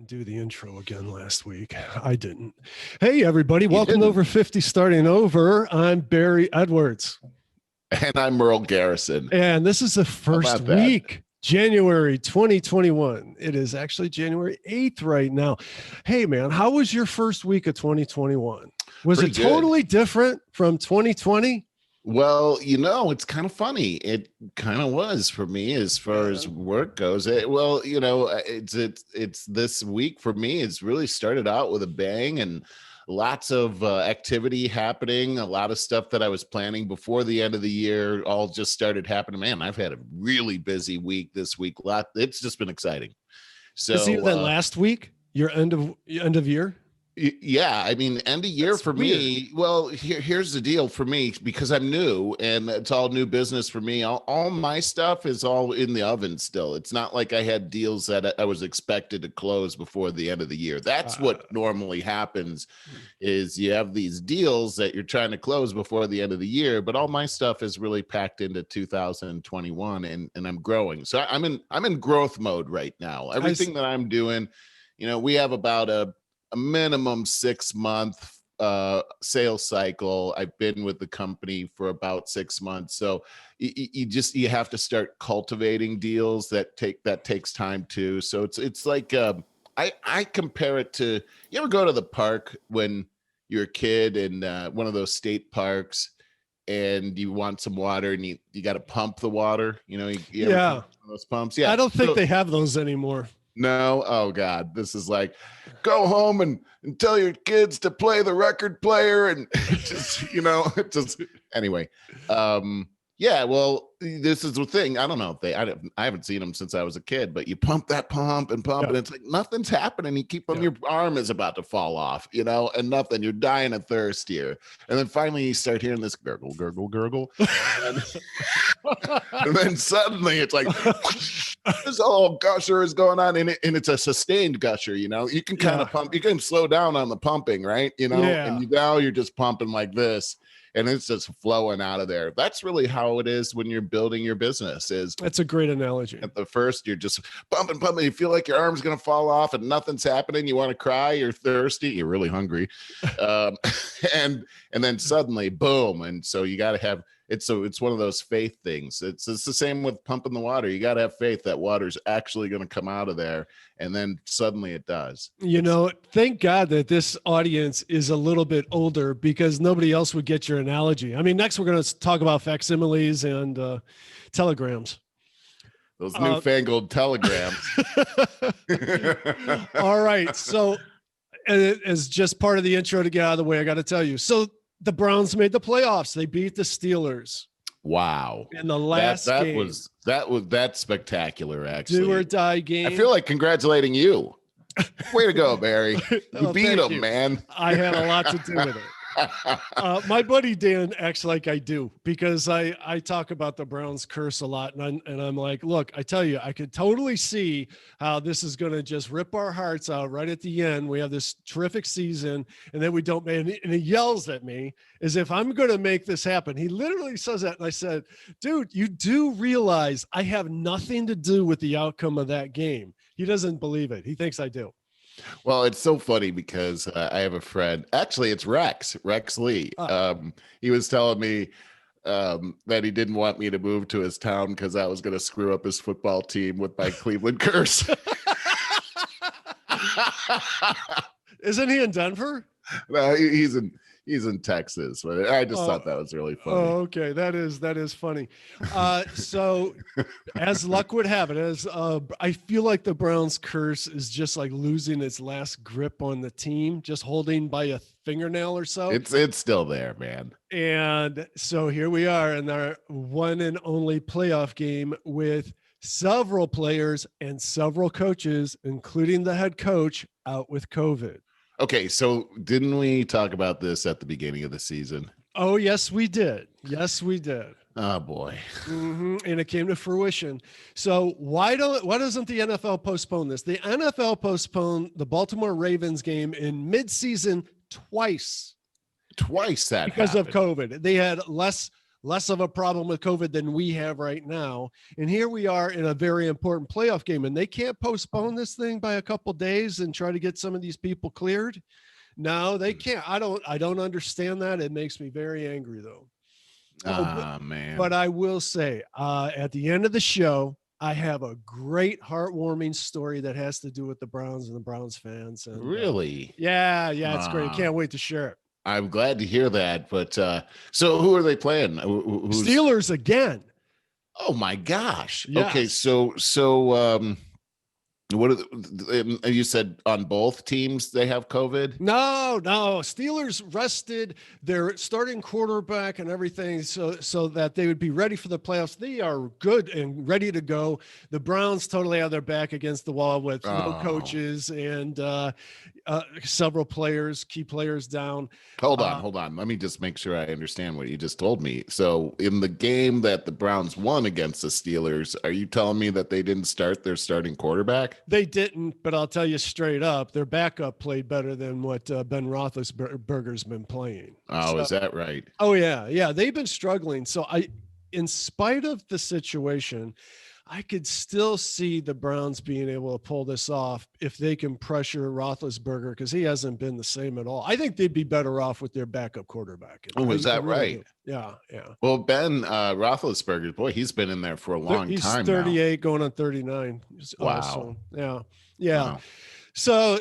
do the intro again last week. I didn't. Hey, everybody. You Welcome didn't. to Over 50 Starting Over. I'm Barry Edwards. And I'm Merle Garrison. And this is the first about that? week, January 2021. It is actually January 8th right now. Hey, man, how was your first week of 2021? Was Pretty it good. totally different from 2020? Well, it's kind of funny. It kind of was for me as far as work goes. It's this week for me. It's really started out with a bang and lots of activity happening. A lot of stuff that I was planning before the end of the year all just started happening. Man, I've had a really busy week this week. It's just been exciting. So Busier than last week, your end of year? Yeah, I mean, end of year. That's for weird. Me. Well, here's the deal for me, because I'm new and it's all new business for me. All my stuff is all in the oven still. It's not like I had deals that I was expected to close before the end of the year. That's what normally happens, is you have these deals that you're trying to close before the end of the year, but all my stuff is really packed into 2021 and I'm growing. So I'm in growth mode right now. Everything that I'm doing, we have about a minimum 6-month sales cycle. I've been with the company for about 6 months. So you have to start cultivating deals that takes time too. So it's like, I compare it to, you ever go to the park when you're a kid and one of those state parks and you want some water and you got to pump the water, Yeah. Those pumps. Yeah. I don't think they have those anymore. No. Oh God. This is like, go home and tell your kids to play the record player. And anyway. Yeah, well, this is the thing. I don't know if I haven't seen them since I was a kid, but you pump that pump and it's like nothing's happening. You keep on, your arm is about to fall off, and nothing. You're dying of thirst here. And then finally you start hearing this gurgle, gurgle, gurgle. And then suddenly it's like this whole gusher is going on, and it's a sustained gusher. You can kind of pump, you can slow down on the pumping, right? And now you're just pumping like this. And it's just flowing out of there. That's really how it is when you're building your business. That's a great analogy. At the first, you're just pumping. You feel like your arm's going to fall off and nothing's happening. You want to cry. You're thirsty. You're really hungry. And then suddenly, boom. And so you got to have, it's one of those faith things. It's the same with pumping the water. You got to have faith that water's actually going to come out of there. And then suddenly it does. Thank God that this audience is a little bit older, because nobody else would get your analogy. I mean, next we're going to talk about facsimiles and telegrams. Those newfangled telegrams. All right. So as just part of the intro to get out of the way, I got to tell you. So the Browns made the playoffs. They beat the Steelers. Wow. In the last game. That's spectacular, actually. Do or die game. I feel like congratulating you. Way to go, Barry. You beat them, man. I had a lot to do with it. My buddy Dan acts like I do, because I talk about the Browns curse a lot, and I'm like, look, I tell you, I could totally see how this is going to just rip our hearts out right at the end. We have this terrific season, and then we don't make, and he yells at me as if I'm going to make this happen. He literally says that, and I said, dude, you do realize I have nothing to do with the outcome of that game. He doesn't believe it. He thinks I do. Well, it's so funny because I have a friend. Actually, it's Rex Lee. He was telling me that he didn't want me to move to his town because I was going to screw up his football team with my Cleveland curse. Isn't he in Denver? No, he's in Texas, but I just thought that was really funny. Oh, okay. That is funny. So as luck would have it, I feel like the Browns curse is just like losing its last grip on the team, just holding by a fingernail or so. It's still there, man. And so here we are in our one and only playoff game with several players and several coaches, including the head coach, out with COVID. Okay, so didn't we talk about this at the beginning of the season? Oh, yes, we did. Yes, we did. Oh, boy. Mm-hmm. And it came to fruition. So why doesn't the NFL postpone this? The NFL postponed the Baltimore Ravens game in midseason twice. Twice that because happened. of COVID. They had less less of a problem with COVID than we have right now. And here we are in a very important playoff game, and they can't postpone this thing by a couple days and try to get some of these people cleared. No, they can't. I don't understand that. It makes me very angry though. Man. But I will say, at the end of the show, I have a great heartwarming story that has to do with the Browns and the Browns fans. And, really? Yeah, it's great. Can't wait to share it. I'm glad to hear that. But so who are they playing? Steelers again. Oh my gosh. Yes. Okay, so what are you said on both teams they have COVID? No. Steelers rested their starting quarterback and everything so that they would be ready for the playoffs. They are good and ready to go. The Browns totally have their back against the wall with no coaches and several key players down. Hold on. Let me just make sure I understand what you just told me. So in the game that the Browns won against the Steelers, are you telling me that they didn't start their starting quarterback? They didn't, but I'll tell you straight up, their backup played better than what Ben Roethlisberger's been playing. Oh, is that right? Oh, yeah. They've been struggling. So in spite of the situation, I could still see the Browns being able to pull this off if they can pressure Roethlisberger, because he hasn't been the same at all. I think they'd be better off with their backup quarterback. Oh, is that right? Yeah. Well, Ben Roethlisberger, boy, he's been in there for a long time. He's 38 now. Going on 39. Wow. Yeah. Wow. So,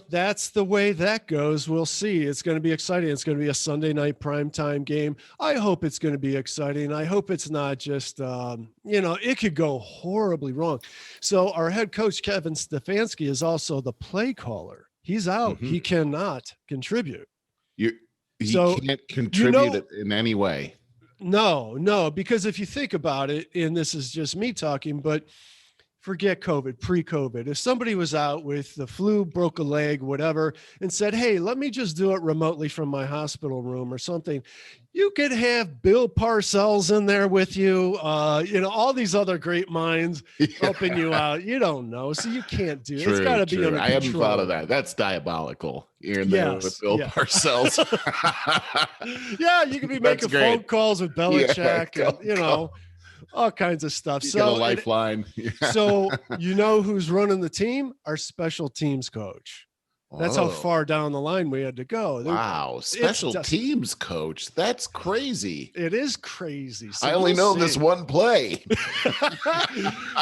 that's the way that goes. We'll see. It's going to be exciting. It's going to be a Sunday night primetime game. I hope it's going to be exciting. I hope it's not just, it could go horribly wrong. So our head coach, Kevin Stefanski, is also the play caller. He's out. Mm-hmm. He cannot contribute. He can't contribute it in any way. No, because if you think about it, and this is just me talking, but forget COVID, pre-COVID. If somebody was out with the flu, broke a leg, whatever, and said, hey, let me just do it remotely from my hospital room or something, you could have Bill Parcells in there with you, all these other great minds helping you out. You don't know, so you can't do it. It's got to be under control. I hadn't thought of that. That's diabolical. You're in there with Bill Parcells. Yeah, you could be making phone calls with Belichick, and, all kinds of stuff. You get a lifeline. So who's running the team? Our special teams coach. That's how far down the line we had to go. Wow. Special teams coach. That's crazy. It is crazy. So I only know this one play.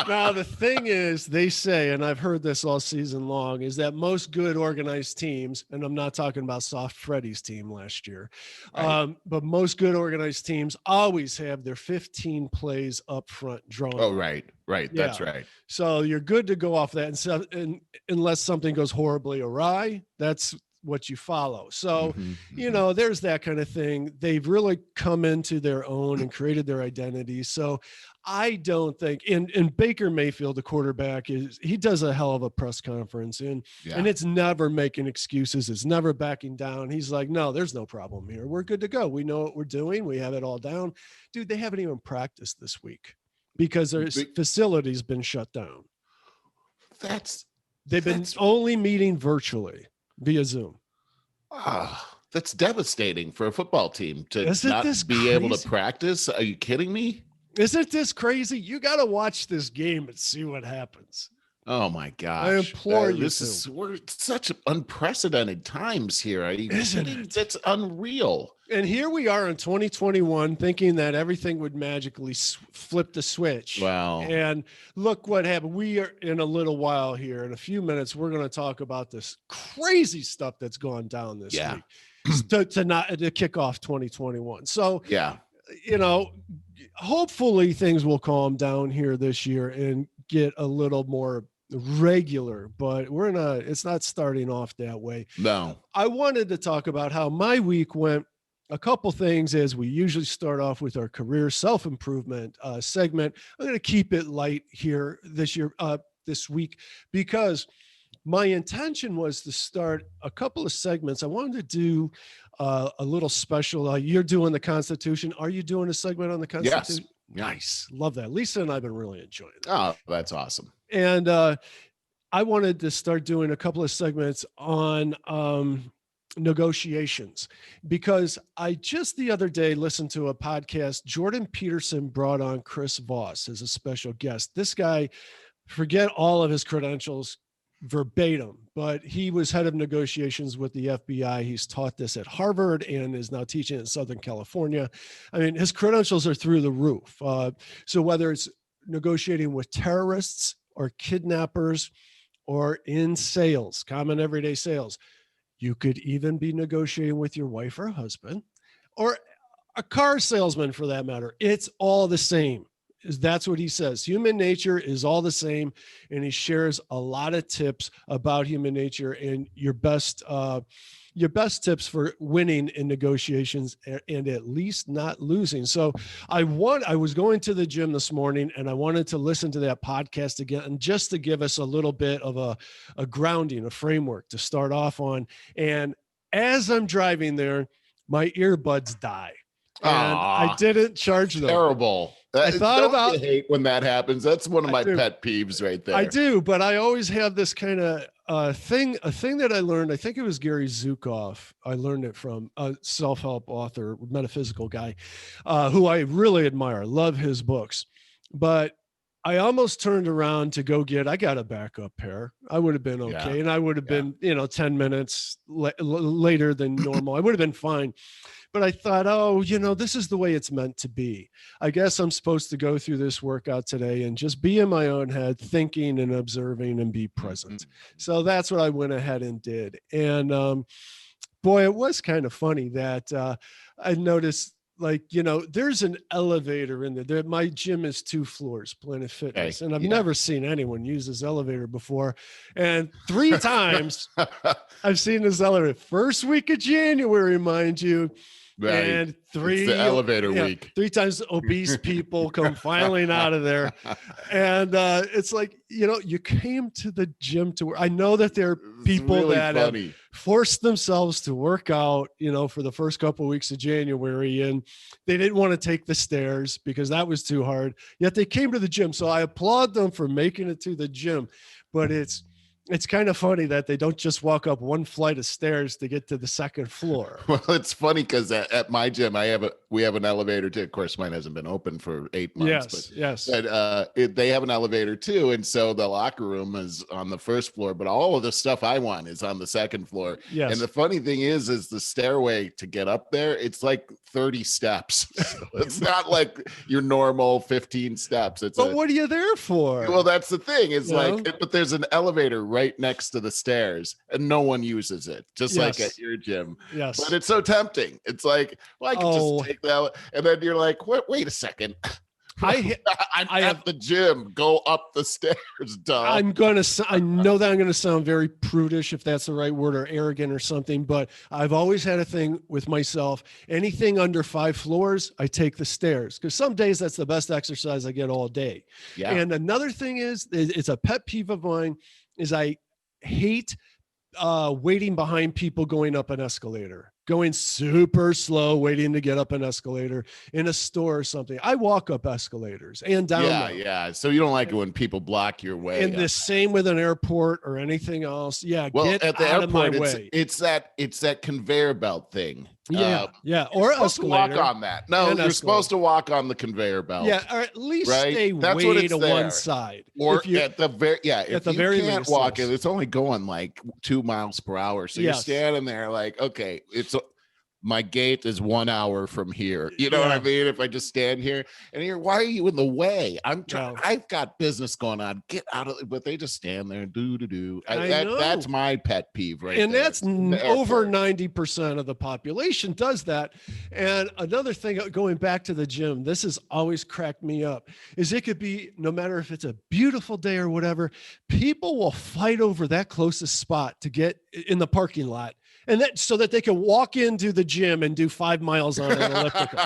Now, the thing is, they say, and I've heard this all season long, is that most good organized teams, and I'm not talking about Soft Freddy's team last year, right. But most good organized teams always have their 15 plays up front drawn. Oh, right. Right. Yeah. That's right. So you're good to go off that. And unless something goes horribly awry, that's what you follow. So, there's that kind of thing. They've really come into their own and created their identity. So I don't think, and Baker Mayfield, the quarterback, he does a hell of a press conference and it's never making excuses. It's never backing down. He's like, no, there's no problem here. We're good to go. We know what we're doing. We have it all down. Dude, they haven't even practiced this week because their facility's been shut down. They've been only meeting virtually via Zoom. That's devastating for a football team to not be able to practice. Are you kidding me? Isn't this crazy? You got to watch this game and see what happens. Oh my gosh. I implore you. We're such unprecedented times here. Isn't it? That's unreal. And here we are in 2021 thinking that everything would magically flip the switch. Wow. And look what happened. We are in a little while here. In a few minutes, we're going to talk about this crazy stuff that's gone down this week to kick off 2021. So, hopefully things will calm down here this year and get a little more regular, but it's not starting off that way. No. I wanted to talk about how my week went. A couple things as we usually start off with our career self-improvement segment. I'm going to keep it light here this week because my intention was to start a couple of segments. I wanted to do a little special. You're doing the Constitution. Are you doing a segment on the Constitution? Yes. Nice. Love that. Lisa and I've been really enjoying it. Oh, that's awesome. And I wanted to start doing a couple of segments on negotiations, because I just the other day listened to a podcast. Jordan Peterson brought on Chris Voss as a special guest. This guy, forget all of his credentials verbatim, but he was head of negotiations with the FBI. He's taught this at Harvard and is now teaching in Southern California. I mean, his credentials are through the roof. So whether it's negotiating with terrorists or kidnappers or in sales, common everyday sales, you could even be negotiating with your wife or husband or a car salesman for that matter. It's all the same. That's what he says. Human nature is all the same. And he shares a lot of tips about human nature and your best tips for winning in negotiations and at least not losing. So I was going to the gym this morning and I wanted to listen to that podcast again, and just to give us a little bit of a grounding, a framework to start off on. And as I'm driving there, my earbuds die. And I didn't charge them. Terrible. I thought about hate when that happens. That's one of my pet peeves right there. I do, but I always have this kind of thing that I learned. I think it was Gary Zukav. I learned it from a self-help author, metaphysical guy, who I really admire. Love his books. But I almost turned around to go I got a backup pair. I would have been okay. Yeah. And I would have been, 10 minutes later than normal. I would have been fine. But I thought, this is the way it's meant to be. I guess I'm supposed to go through this workout today and just be in my own head, thinking and observing and be present. So that's what I went ahead and did. And boy, it was kind of funny that I noticed, there's an elevator in there. My gym is 2 floors, Planet Fitness. And I've never seen anyone use this elevator before. And 3 times I've seen this elevator. First week of January, mind you. Right. And 3 it's the elevator week. 3 times obese people come filing out of there. And it's like, you came to the gym to work. I know that there are people really that have forced themselves to work out, for the first couple of weeks of January, and they didn't want to take the stairs because that was too hard. Yet they came to the gym. So I applaud them for making it to the gym, but it's kind of funny that they don't just walk up 1 flight of stairs to get to the 2nd floor. Well, it's funny because at my gym, we have an elevator too. Of course, mine hasn't been open for 8 months. Yes. But they have an elevator too, and so the locker room is on the 1st floor, but all of the stuff I want is on the 2nd floor. Yes. And the funny thing is the stairway to get up there. It's like 30 steps. So it's not like your normal 15 steps. But what are you there for? Well, that's the thing. It's but there's an elevator right next to the stairs and no one uses it, just like at your gym. Yes. But it's so tempting. It's like, well, I can just take that. And then you're like, wait a second. I'm at the gym. Go up the stairs, duh. I know that I'm going to sound very prudish, if that's the right word, or arrogant or something, but I've always had a thing with myself. Anything under 5 floors, I take the stairs, because some days that's the best exercise I get all day. Yeah. And another thing is, it's a pet peeve of mine, is I hate waiting behind people going up an escalator, going super slow, waiting to get up an escalator in a store or something. I walk up escalators and down them. Yeah. So you don't like it when people block your way. And the same with an airport or anything else. Yeah. Well, get at the out airport, of my way. It's that conveyor belt thing. Yeah. Or escalator. Walk on that. No, you're supposed to walk on the conveyor belt. Yeah, or at least stay way to one side. Or at the very if you can't least, walk it, it's only going like 2 miles per hour. So you're standing there like, okay, my gate is 1 hour from here. You know what I mean? If I just stand here and why are you in the way? I'm trying. I've got business going on. Get out of it. But they just stand there and do. That's my pet peeve, right? And there. that's over 90% of the population does that. And another thing, going back to the gym, this has always cracked me up, is it could be, no matter if it's a beautiful day or whatever, people will fight over that closest spot to get in the parking lot. And that so that they can walk into the gym and do 5 miles on an elliptical.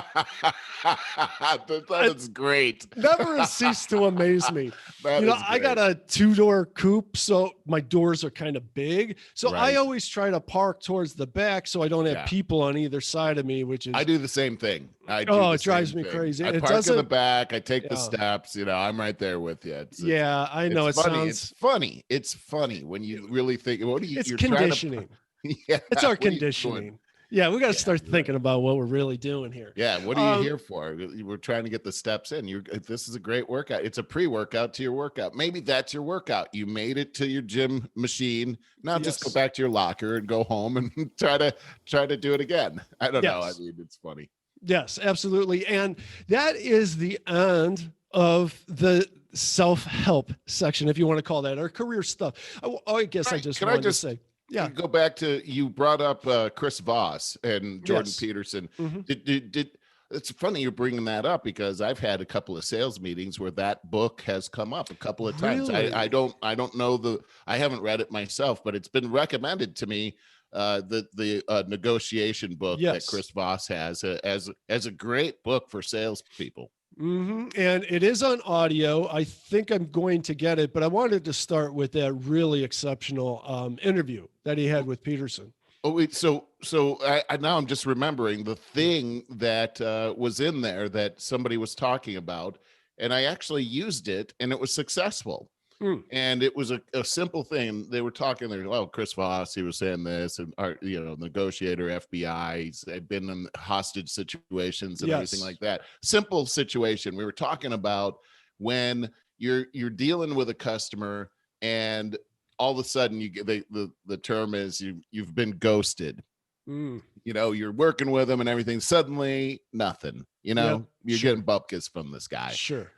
That's great. Never has ceased to amaze me. I got a 2-door coupe, so my doors are kind of big. So I always try to park towards the back so I don't have people on either side of me, which is... I do the same thing. It drives me crazy. I park in the back. I take the steps. I'm right there with you. I know. It's funny. It's funny when you really think, it's conditioning. Yeah. It's our What are you doing? conditioning. Yeah, we got to Yeah, start you're thinking about what we're really doing here. Yeah, what are you here for? We're trying to get the steps in. This is a great workout. It's a pre-workout to your workout. Maybe that's your workout. You made it to your gym machine. Now just go Yes. back to your locker and go home and try to do it again. I don't know. I Yes. mean, it's funny. Yes, absolutely. And that is the end of the self-help section, if you want to call that, or career stuff. I guess I just Can I wanted to just say, yeah. go back to, you brought up Chris Voss and Jordan Yes. Peterson. Mhm. Did it's funny you're bringing that up, because I've had a couple of sales meetings where that book has come up a couple of times. Really? I don't know I haven't read it myself, but it's been recommended to me. The negotiation book that Yes. Chris Voss has, as a great book for salespeople. And it is on audio. I think I'm going to get it, but I wanted to start with that really exceptional interview that he had with Peterson. Oh, wait, so I now I'm just remembering the thing that was in there that somebody was talking about, and I actually used it, and it was successful. And it was a simple thing. They were talking there. Oh, Chris Voss, he was saying this, and our, negotiator, FBI, he's been in hostage situations and everything like that. Simple situation. We were talking about when you're dealing with a customer, and all of a sudden the term is you've been ghosted. You're working with them and everything. Suddenly, nothing. You're getting bupkis from this guy. Sure.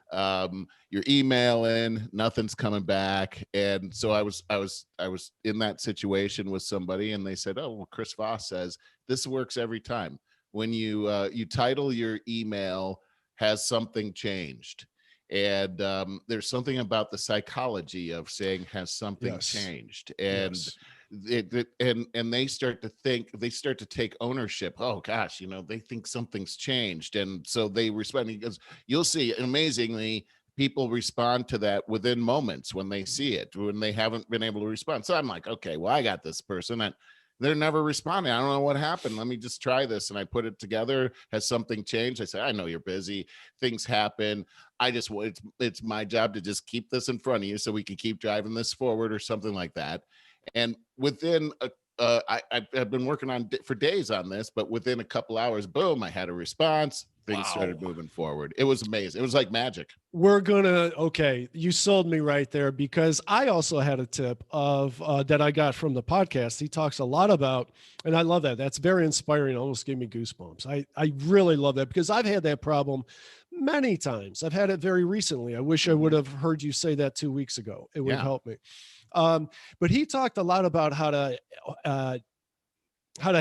You're emailing, nothing's coming back. And so I was in that situation with somebody, and they said, "Oh, well, Chris Voss says this works every time. When you title your email, has something changed?" And there's something about the psychology of saying has something changed, and and they start to take ownership. Oh gosh, they think something's changed, and so they respond. Because you'll see, amazingly, people respond to that within moments when they see it, when they haven't been able to respond. So I'm like, okay, well, I got this person, and they're never responding. I don't know what happened. Let me just try this. And I put it together. Has something changed? I say, I know you're busy. Things happen. It's my job to just keep this in front of you so we can keep driving this forward, or something like that. And within I've been working on for days on this, but within a couple hours, boom, I had a response. Things started moving forward. It was amazing. It was like magic. Okay, you sold me right there, because I also had a tip of that I got from the podcast. He talks a lot about, and I love that. That's very inspiring. Almost gave me goosebumps. I really love that, because I've had that problem many times. I've had it very recently. I wish I would have heard you say that 2 weeks ago. It would have helped me. But he talked a lot about how to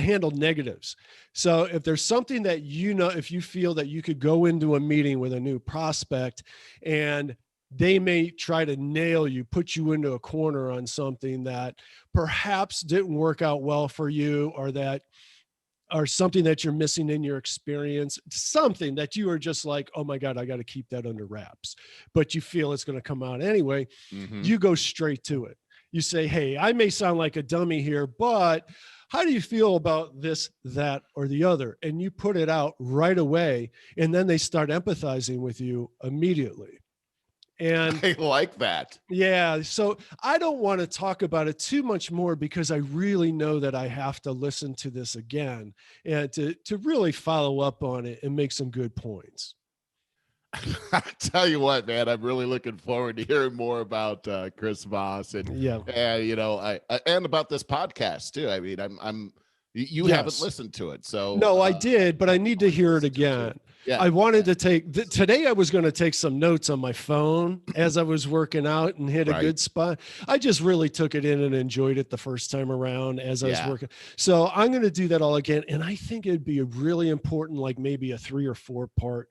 handle negatives. So if there's something that, if you feel that you could go into a meeting with a new prospect and they may try to nail you, put you into a corner on something that perhaps didn't work out well for you, or something that you're missing in your experience, something that you are just like, oh my God, I got to keep that under wraps, but you feel it's going to come out anyway. You go straight to it. You say, hey, I may sound like a dummy here, but how do you feel about this, that, or the other? And you put it out right away, and then they start empathizing with you immediately. And I like that. Yeah. So I don't want to talk about it too much more, because I really know that I have to listen to this again and to really follow up on it and make some good points. I tell you what, man, I'm really looking forward to hearing more about Chris Voss and and about this podcast too. I mean, you haven't listened to it, so no, I did, but I need to hear it again. Yeah, I wanted to today I was going to take some notes on my phone as I was working out and hit a good spot. I just really took it in and enjoyed it the first time around as I was working. So I'm going to do that all again. And I think it'd be a really important, like maybe a 3 or 4 part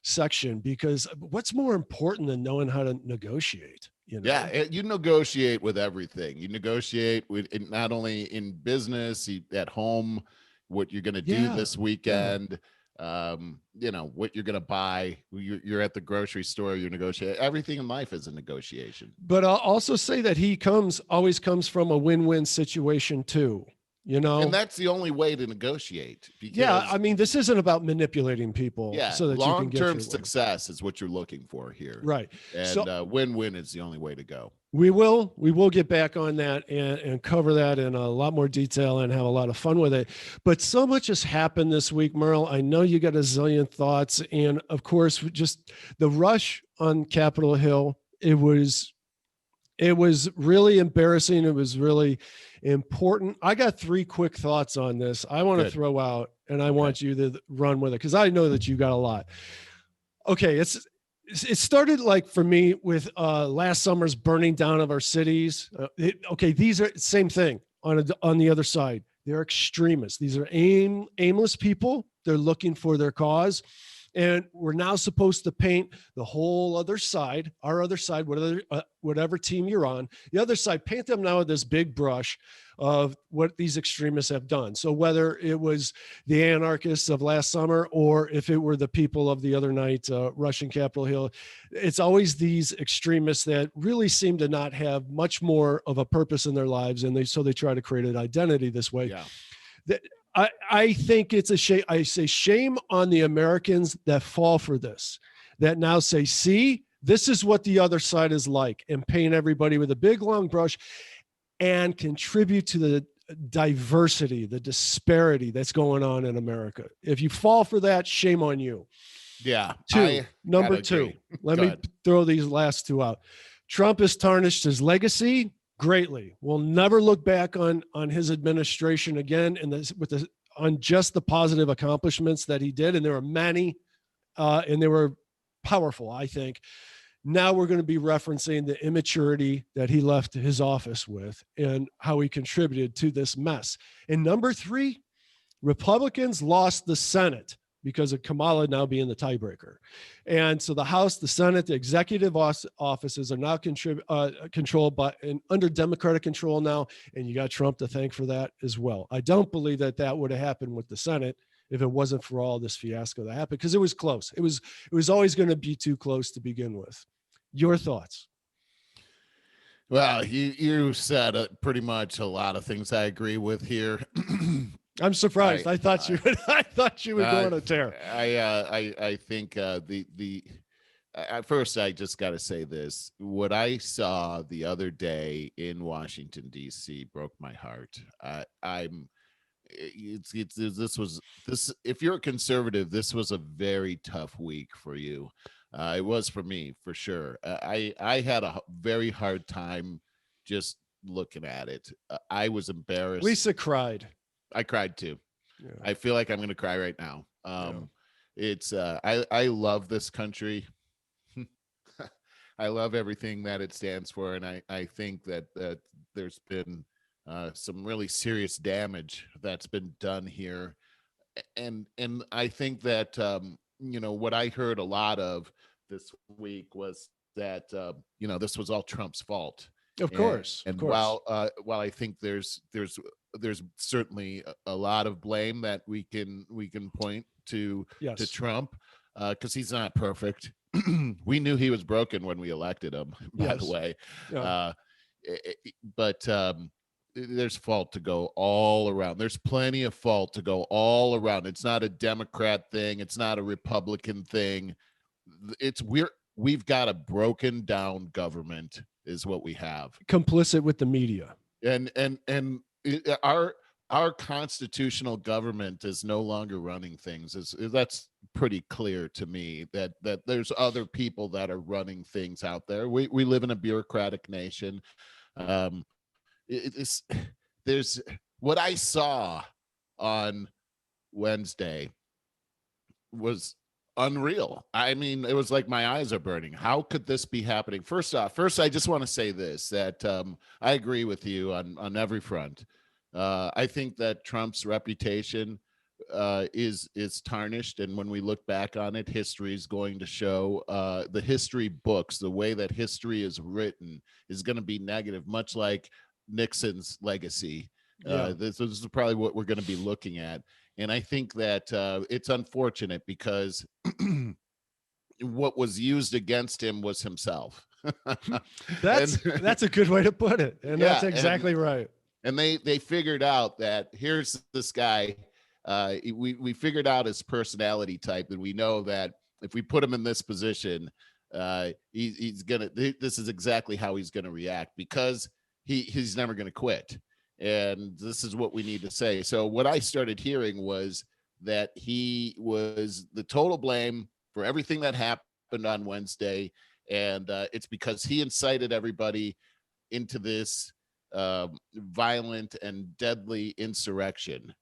section, because what's more important than knowing how to negotiate? Yeah, you negotiate with everything. You negotiate with not only in business, at home, what you're going to do this weekend. What you're going to buy. You're at the grocery store, you negotiate. Everything in life is a negotiation. But I'll also say that he always comes from a win-win situation too. you know? And that's the only way to negotiate. Yeah, I Because mean, this isn't about manipulating people yeah, so that you can get your long-term way. success is what you're looking for here. Right. And So win-win is the only way to go. we will get back on that and cover that in a lot more detail and have a lot of fun with it. But so much has happened this week, Merle. I know you got a zillion thoughts. And of course, just the rush on Capitol Hill, it was really embarrassing. It was really important. I got 3 quick thoughts on this I want to throw out, and I want you to run with it because I know that you got a lot. Okay, it started like for me with last summer's burning down of our cities. These are same thing on the other side. They're extremists. These are aimless people. They're looking for their cause. And we're now supposed to paint the whole other side, our other side, whatever team you're on, the other side, paint them now with this big brush of what these extremists have done. So whether it was the anarchists of last summer or if it were the people of the other night rushing Capitol Hill, it's always these extremists that really seem to not have much more of a purpose in their lives. And so they try to create an identity this way. Yeah. I think it's a shame. I say shame on the Americans that fall for this, that now say, see, this is what the other side is like, and paint everybody with a big long brush and contribute to the diversity, the disparity that's going on in America. If you fall for that, shame on you. Yeah. Number 2, let me throw these last 2 out. Trump has tarnished his legacy greatly. We'll never look back on his administration again on just the positive accomplishments that he did. And there were many, and they were powerful, I think. Now we're going to be referencing the immaturity that he left his office with and how he contributed to this mess. And number 3, Republicans lost the Senate because of Kamala now being the tiebreaker. And so the House, the Senate, the executive offices are now controlled by and under Democratic control now. And you got Trump to thank for that as well. I don't believe that would have happened with the Senate if it wasn't for all this fiasco that happened, because it was close. It was always going to be too close to begin with. Your thoughts? Well, you said pretty much a lot of things I agree with here. I'm surprised. I thought you would go on a tear. I think first I just got to say this: what I saw the other day in Washington D.C. broke my heart. If you're a conservative, this was a very tough week for you. It was for me, for sure. I had a very hard time just looking at it. I was embarrassed. Lisa cried. I cried too. Yeah. I feel like I'm going to cry right now. It's I love this country. I love everything that it stands for. And I think that there's been some really serious damage that's been done here. And I think that, what I heard a lot of this week was that, this was all Trump's fault. Of course. And while I think there's certainly a lot of blame that we can point to Trump, because he's not perfect. We knew he was broken when we elected him, by the way. Yeah. But there's fault to go all around. There's plenty of fault to go all around. It's not a Democrat thing. It's not a Republican thing. We've got a broken down government is what we have. Complicit with the media. And our constitutional government is no longer running things. That's pretty clear to me that there's other people that are running things out there. We live in a bureaucratic nation. There's what I saw on Wednesday was unreal. I mean, it was like my eyes are burning. How could this be happening? First, I just want to say this, that I agree with you on every front. I think that Trump's reputation is tarnished, and when we look back on it, history is going to show the history books, the way that history is written is going to be negative, much like Nixon's legacy. This is probably what we're going to be looking at. And I think that it's unfortunate because what was used against him was himself. That's a good way to put it. And that's exactly right. And they figured out that here's this guy. We figured out his personality type, and we know that if we put him in this position, he's gonna. This is exactly how he's gonna react, because he's never gonna quit. And this is what we need to say. So what I started hearing was that he was the total blame for everything that happened on Wednesday, and it's because he incited everybody into this violent and deadly insurrection,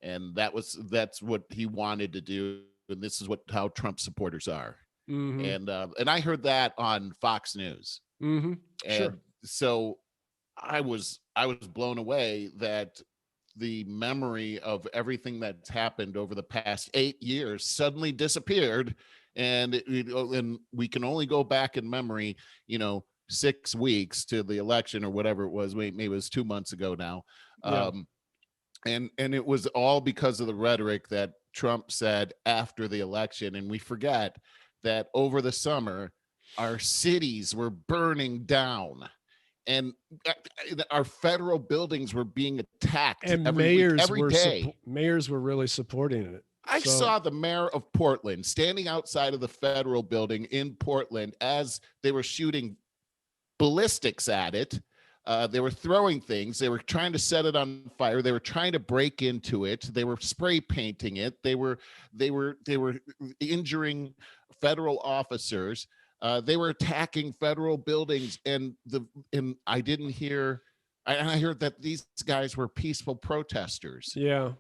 and that's what he wanted to do, and this is how Trump supporters are. And I heard that on Fox News, and Sure. so I was blown away that the memory of everything that's happened over the past 8 years suddenly disappeared, and and we can only go back in memory, 6 weeks to the election or whatever it was. Maybe it was 2 months ago now. Yeah. And it was all because of the rhetoric that Trump said after the election. And we forget that over the summer, our cities were burning down, and our federal buildings were being attacked, and every day. Mayors were really supporting it. I saw the mayor of Portland standing outside of the federal building in Portland as they were shooting ballistics at it. They were throwing things. They were trying to set it on fire. They were trying to break into it. They were spray painting it. They were injuring federal officers. They were attacking federal buildings, and I didn't hear. I heard that these guys were peaceful protesters. Yeah.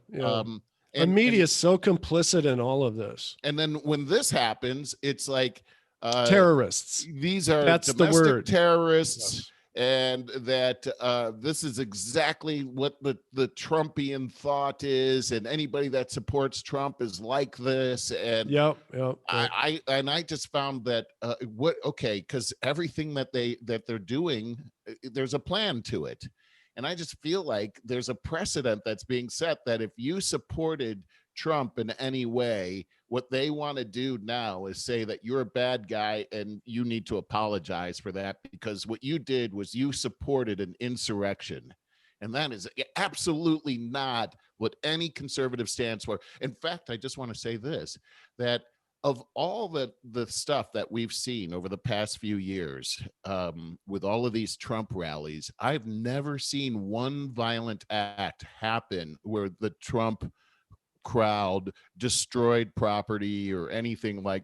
The media is so complicit in all of this. And then when this happens, it's like terrorists. These are That's domestic the word. terrorists. Yes. And that this is exactly what the Trumpian thought is, and anybody that supports Trump is like this. And yep. I just found that because everything that they're doing, there's a plan to it. And I just feel like there's a precedent that's being set that if you supported Trump in any way, what they want to do now is say that you're a bad guy and you need to apologize for that, because what you did was you supported an insurrection. And that is absolutely not what any conservative stands for. In fact, I just want to say this, that of all the stuff that we've seen over the past few years, with all of these Trump rallies, I've never seen one violent act happen where the Trump crowd destroyed property or anything like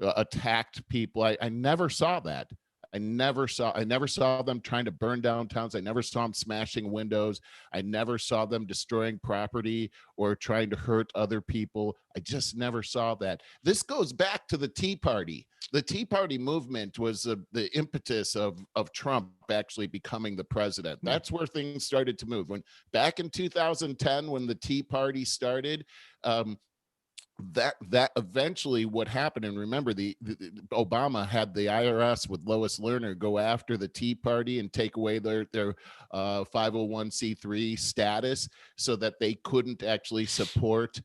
attacked people. I never saw that. I never saw them trying to burn down towns. I never saw them smashing windows. I never saw them destroying property or trying to hurt other people. I just never saw that. This goes back to the Tea Party. The Tea Party movement was the impetus of Trump actually becoming the president. That's where things started to move. When back in 2010, when the Tea Party started, that eventually what happened, and remember the Obama had the IRS with Lois Lerner go after the Tea Party and take away their 501c3 status so that they couldn't actually support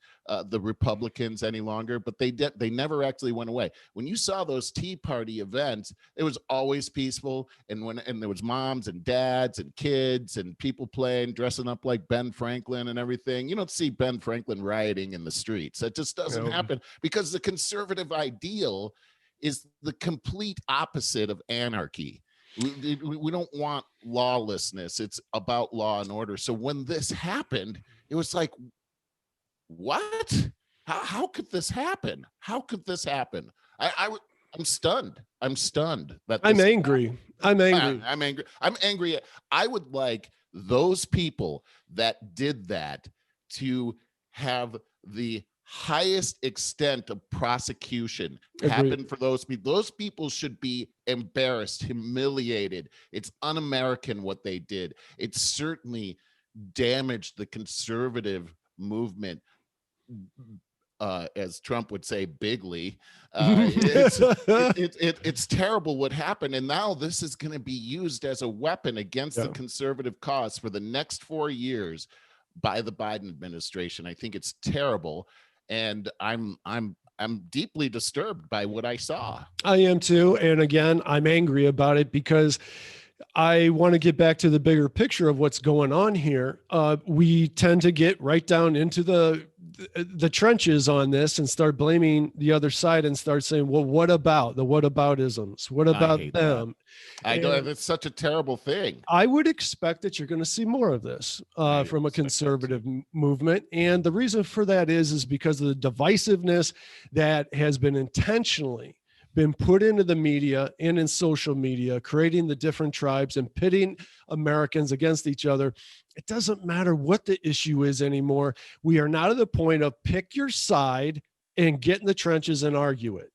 the Republicans any longer. But they never actually went away. When you saw those Tea Party events, it was always peaceful, and there was moms and dads and kids and people playing, dressing up like Ben Franklin and everything. You don't see Ben Franklin rioting in the streets. That just doesn't happen, because the conservative ideal is the complete opposite of anarchy. We don't want lawlessness. It's about law and order. So when this happened, it was like, what? How could this happen? How could this happen? I'm stunned. I'm stunned. I'm angry. I'm angry. I'm angry. I'm angry. I would like those people that did that to have the highest extent of prosecution happen for those people. Those people should be embarrassed, humiliated. It's un-American what they did. It certainly damaged the conservative movement, as Trump would say, bigly. It's terrible what happened, and now this is going to be used as a weapon against the conservative cause for the next 4 years by the Biden administration. I think it's terrible, and I'm deeply disturbed by what I saw. I am too, and again, I'm angry about it because I want to get back to the bigger picture of what's going on here. We tend to get right down into the trenches on this and start blaming the other side and start saying, well, what about the whataboutisms? What I about hate them? that. I don't. It's such a terrible thing. I would expect that you're going to see more of this from a conservative movement. And the reason for that is because of the divisiveness that has been intentionally been put into the media and in social media, creating the different tribes and pitting Americans against each other. It doesn't matter what the issue is anymore. We are not at the point of pick your side and get in the trenches and argue it.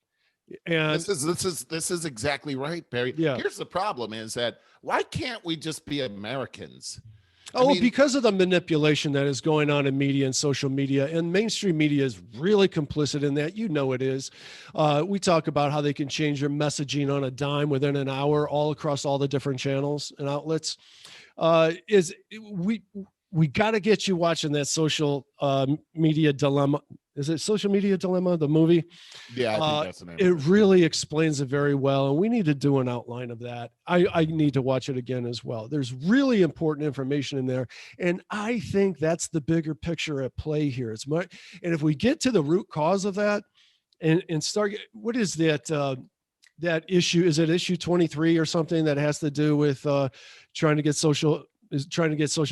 And this is exactly right, Barry. Yeah. Here's the problem is that why can't we just be Americans? Because of the manipulation that is going on in media and social media, and mainstream media is really complicit in that. It is. We talk about how they can change their messaging on a dime within an hour, all across all the different channels and outlets. We got to get you watching that social media dilemma. Is it Social Media Dilemma, the movie? Yeah, I think that's the name. It really explains it very well, and we need to do an outline of that. I need to watch it again as well. There's really important information in there, and I think that's the bigger picture at play here. And if we get to the root cause of that, and start, what is that? That issue, is it issue 23 or something that has to do with trying to get social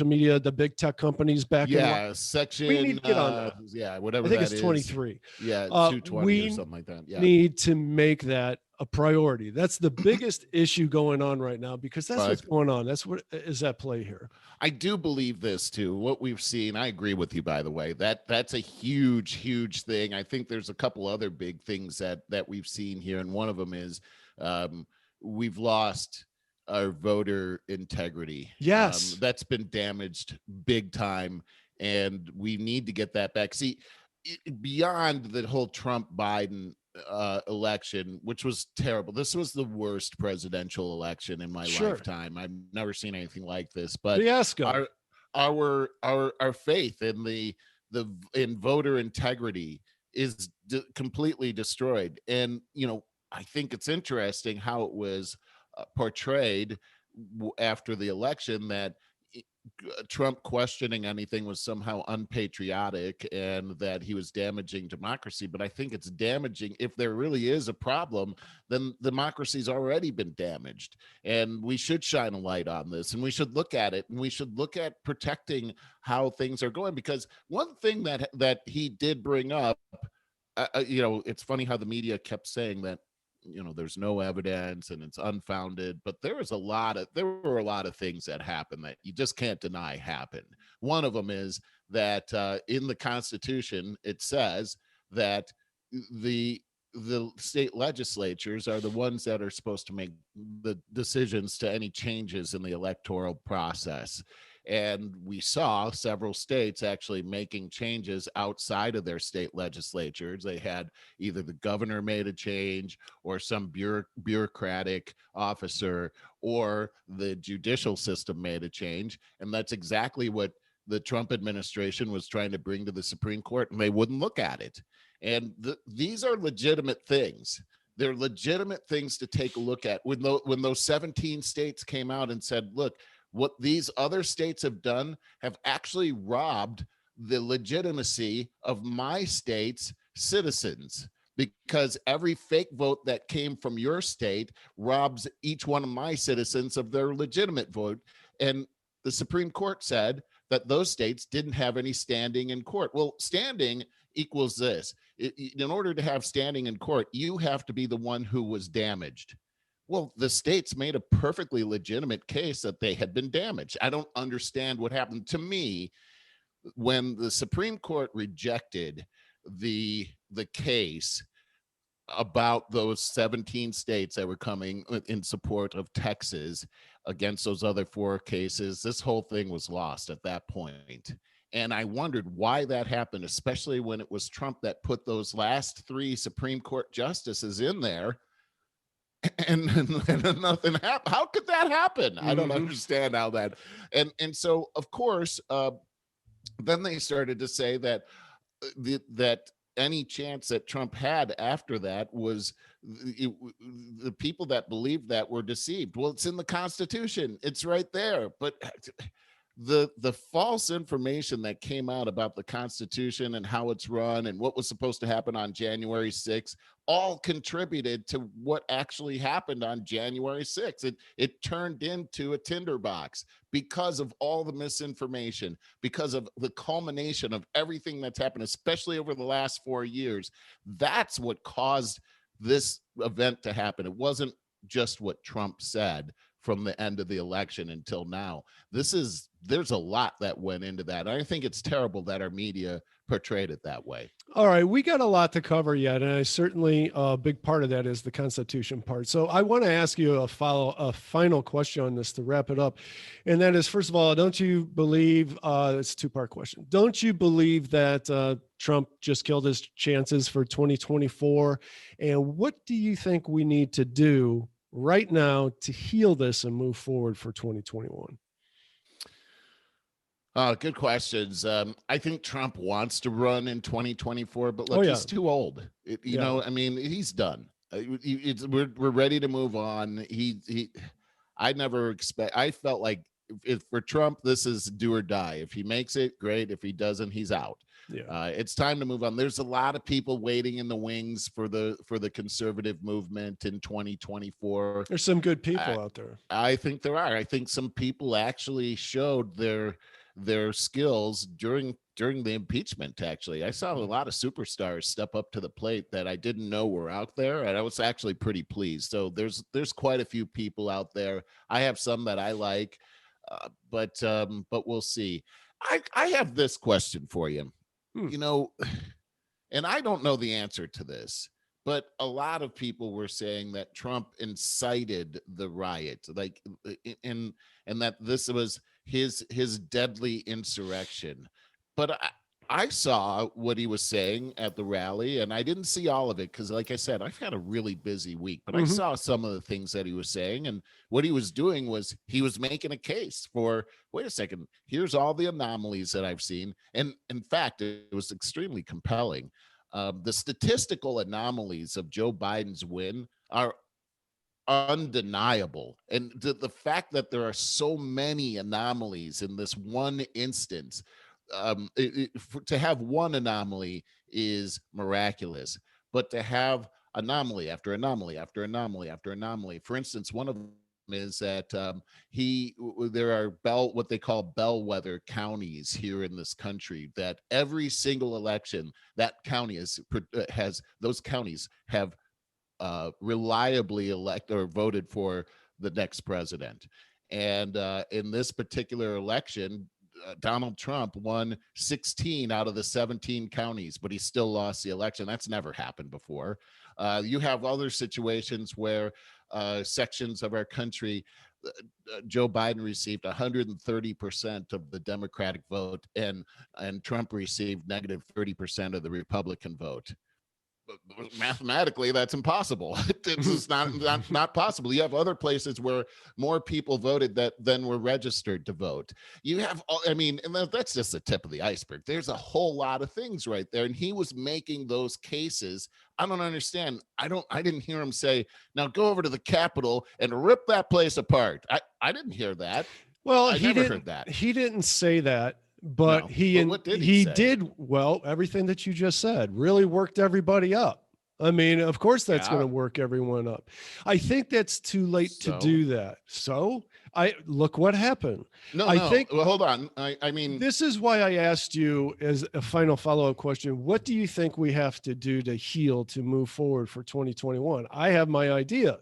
media, the big tech companies back? Section. We need to get on that. Whatever. I think it's 23. 220 or something like that. Yeah, need to make that a priority. That's the biggest issue going on right now, because that's what's going on. That's what is at play here. I do believe this too. What we've seen, I agree with you, by the way, that's a huge thing. I think there's a couple other big things that we've seen here. And one of them is we've lost our voter integrity. Yes. That's been damaged big time. And we need to get that back. See, beyond the whole Trump-Biden election, which was terrible. This was the worst presidential election in my lifetime. I've never seen anything like this. But our faith in in voter integrity is completely destroyed. And I think it's interesting how it was portrayed after the election that Trump questioning anything was somehow unpatriotic and that he was damaging democracy. But I think it's damaging. If there really is a problem, then democracy's already been damaged, and we should shine a light on this, and we should look at it, and we should look at protecting how things are going. Because one thing that he did bring up, it's funny how the media kept saying that there's no evidence and it's unfounded, but there were a lot of things that happened that you just can't deny happened. One of them is that in the Constitution, it says that the state legislatures are the ones that are supposed to make the decisions to any changes in the electoral process. And we saw several states actually making changes outside of their state legislatures. They had either the governor made a change, or some bureaucratic officer, or the judicial system made a change. And that's exactly what the Trump administration was trying to bring to the Supreme Court, and they wouldn't look at it. And these are legitimate things. They're legitimate things to take a look at. When those 17 states came out and said, look, what these other states have done have actually robbed the legitimacy of my state's citizens, because every fake vote that came from your state robs each one of my citizens of their legitimate vote. And the Supreme Court said that those states didn't have any standing in court. Well, standing equals this. In order to have standing in court, you have to be the one who was damaged. Well, the states made a perfectly legitimate case that they had been damaged. I don't understand what happened. To me, when the Supreme Court rejected the case about those 17 states that were coming in support of Texas against those other 4 cases, this whole thing was lost at that point. And I wondered why that happened, especially when it was Trump that put those last 3 Supreme Court justices in there. And nothing happened. How could that happen? I don't understand how that. And so, of course, then they started to say that any chance that Trump had after that was the people that believed that were deceived. Well, it's in the Constitution. It's right there. But the false information that came out about the Constitution and how it's run and what was supposed to happen on January 6th all contributed to what actually happened on January 6th. It turned into a tinderbox because of all the misinformation, because of the culmination of everything that's happened, especially over the last 4 years. That's what caused this event to happen. It wasn't just what Trump said from the end of the election until now. There's a lot that went into that. I think it's terrible that our media portrayed it that way. All right, we got a lot to cover yet, and I certainly a big part of that is the Constitution part. So I want to ask you a final question on this to wrap it up, and that is, first of all, don't you believe it's a two-part question? Don't you believe that Trump just killed his chances for 2024? And what do you think we need to do right now to heal this and move forward for 2021? Good questions. I think Trump wants to run in 2024, but look, he's too old. You know, I mean, he's done. We're ready to move on. I felt like if for Trump, this is do or die. If he makes it, great. If he doesn't, he's out. Yeah. It's time to move on. There's a lot of people waiting in the wings for the conservative movement in 2024. There's some good people out there. I think there are. I think some people actually showed their skills during the impeachment. Actually, I saw a lot of superstars step up to the plate that I didn't know were out there, and I was actually pretty pleased. So there's quite a few people out there. I have some that I like, but we'll see. I have this question for you. You know, and I don't know the answer to this, but a lot of people were saying that Trump incited the riot, like, and that this was his deadly insurrection. But I saw what he was saying at the rally, and I didn't see all of it because, like I said, I've had a really busy week. But I saw some of the things that he was saying, and what he was doing was he was making a case for, wait a second, here's all the anomalies that I've seen. And in fact, it was extremely compelling. The statistical anomalies of Joe Biden's win are undeniable, and the fact that there are so many anomalies in this one instance, to have one anomaly is miraculous, but to have anomaly after anomaly after anomaly after anomaly. For instance, one of them is that there are what they call bellwether counties here in this country, that every single election that county those counties have reliably elected or voted for the next president. And in this particular election, Donald Trump won 16 out of the 17 counties, but he still lost the election. That's never happened before. You have other situations where sections of our country, Joe Biden received 130% of the Democratic vote, and Trump received negative 30% of the Republican vote. Mathematically, that's impossible. It's not possible. You have other places where more people voted than were registered to vote. You have, I mean, and that's just the tip of the iceberg. There's a whole lot of things right there, and he was making those cases. I don't understand. I didn't hear him say, "Now go over to the Capitol and rip that place apart." I didn't hear that. Well, I never heard that. He didn't say that. But no. What did he say? Did, well, everything that you just said really worked everybody up. I mean, of course that's going to work everyone up. I think that's too late to do that. So look what happened. I think, well, hold on. I mean, this is why I asked you as a final follow-up question. What do you think we have to do to heal, to move forward for 2021? I have my idea.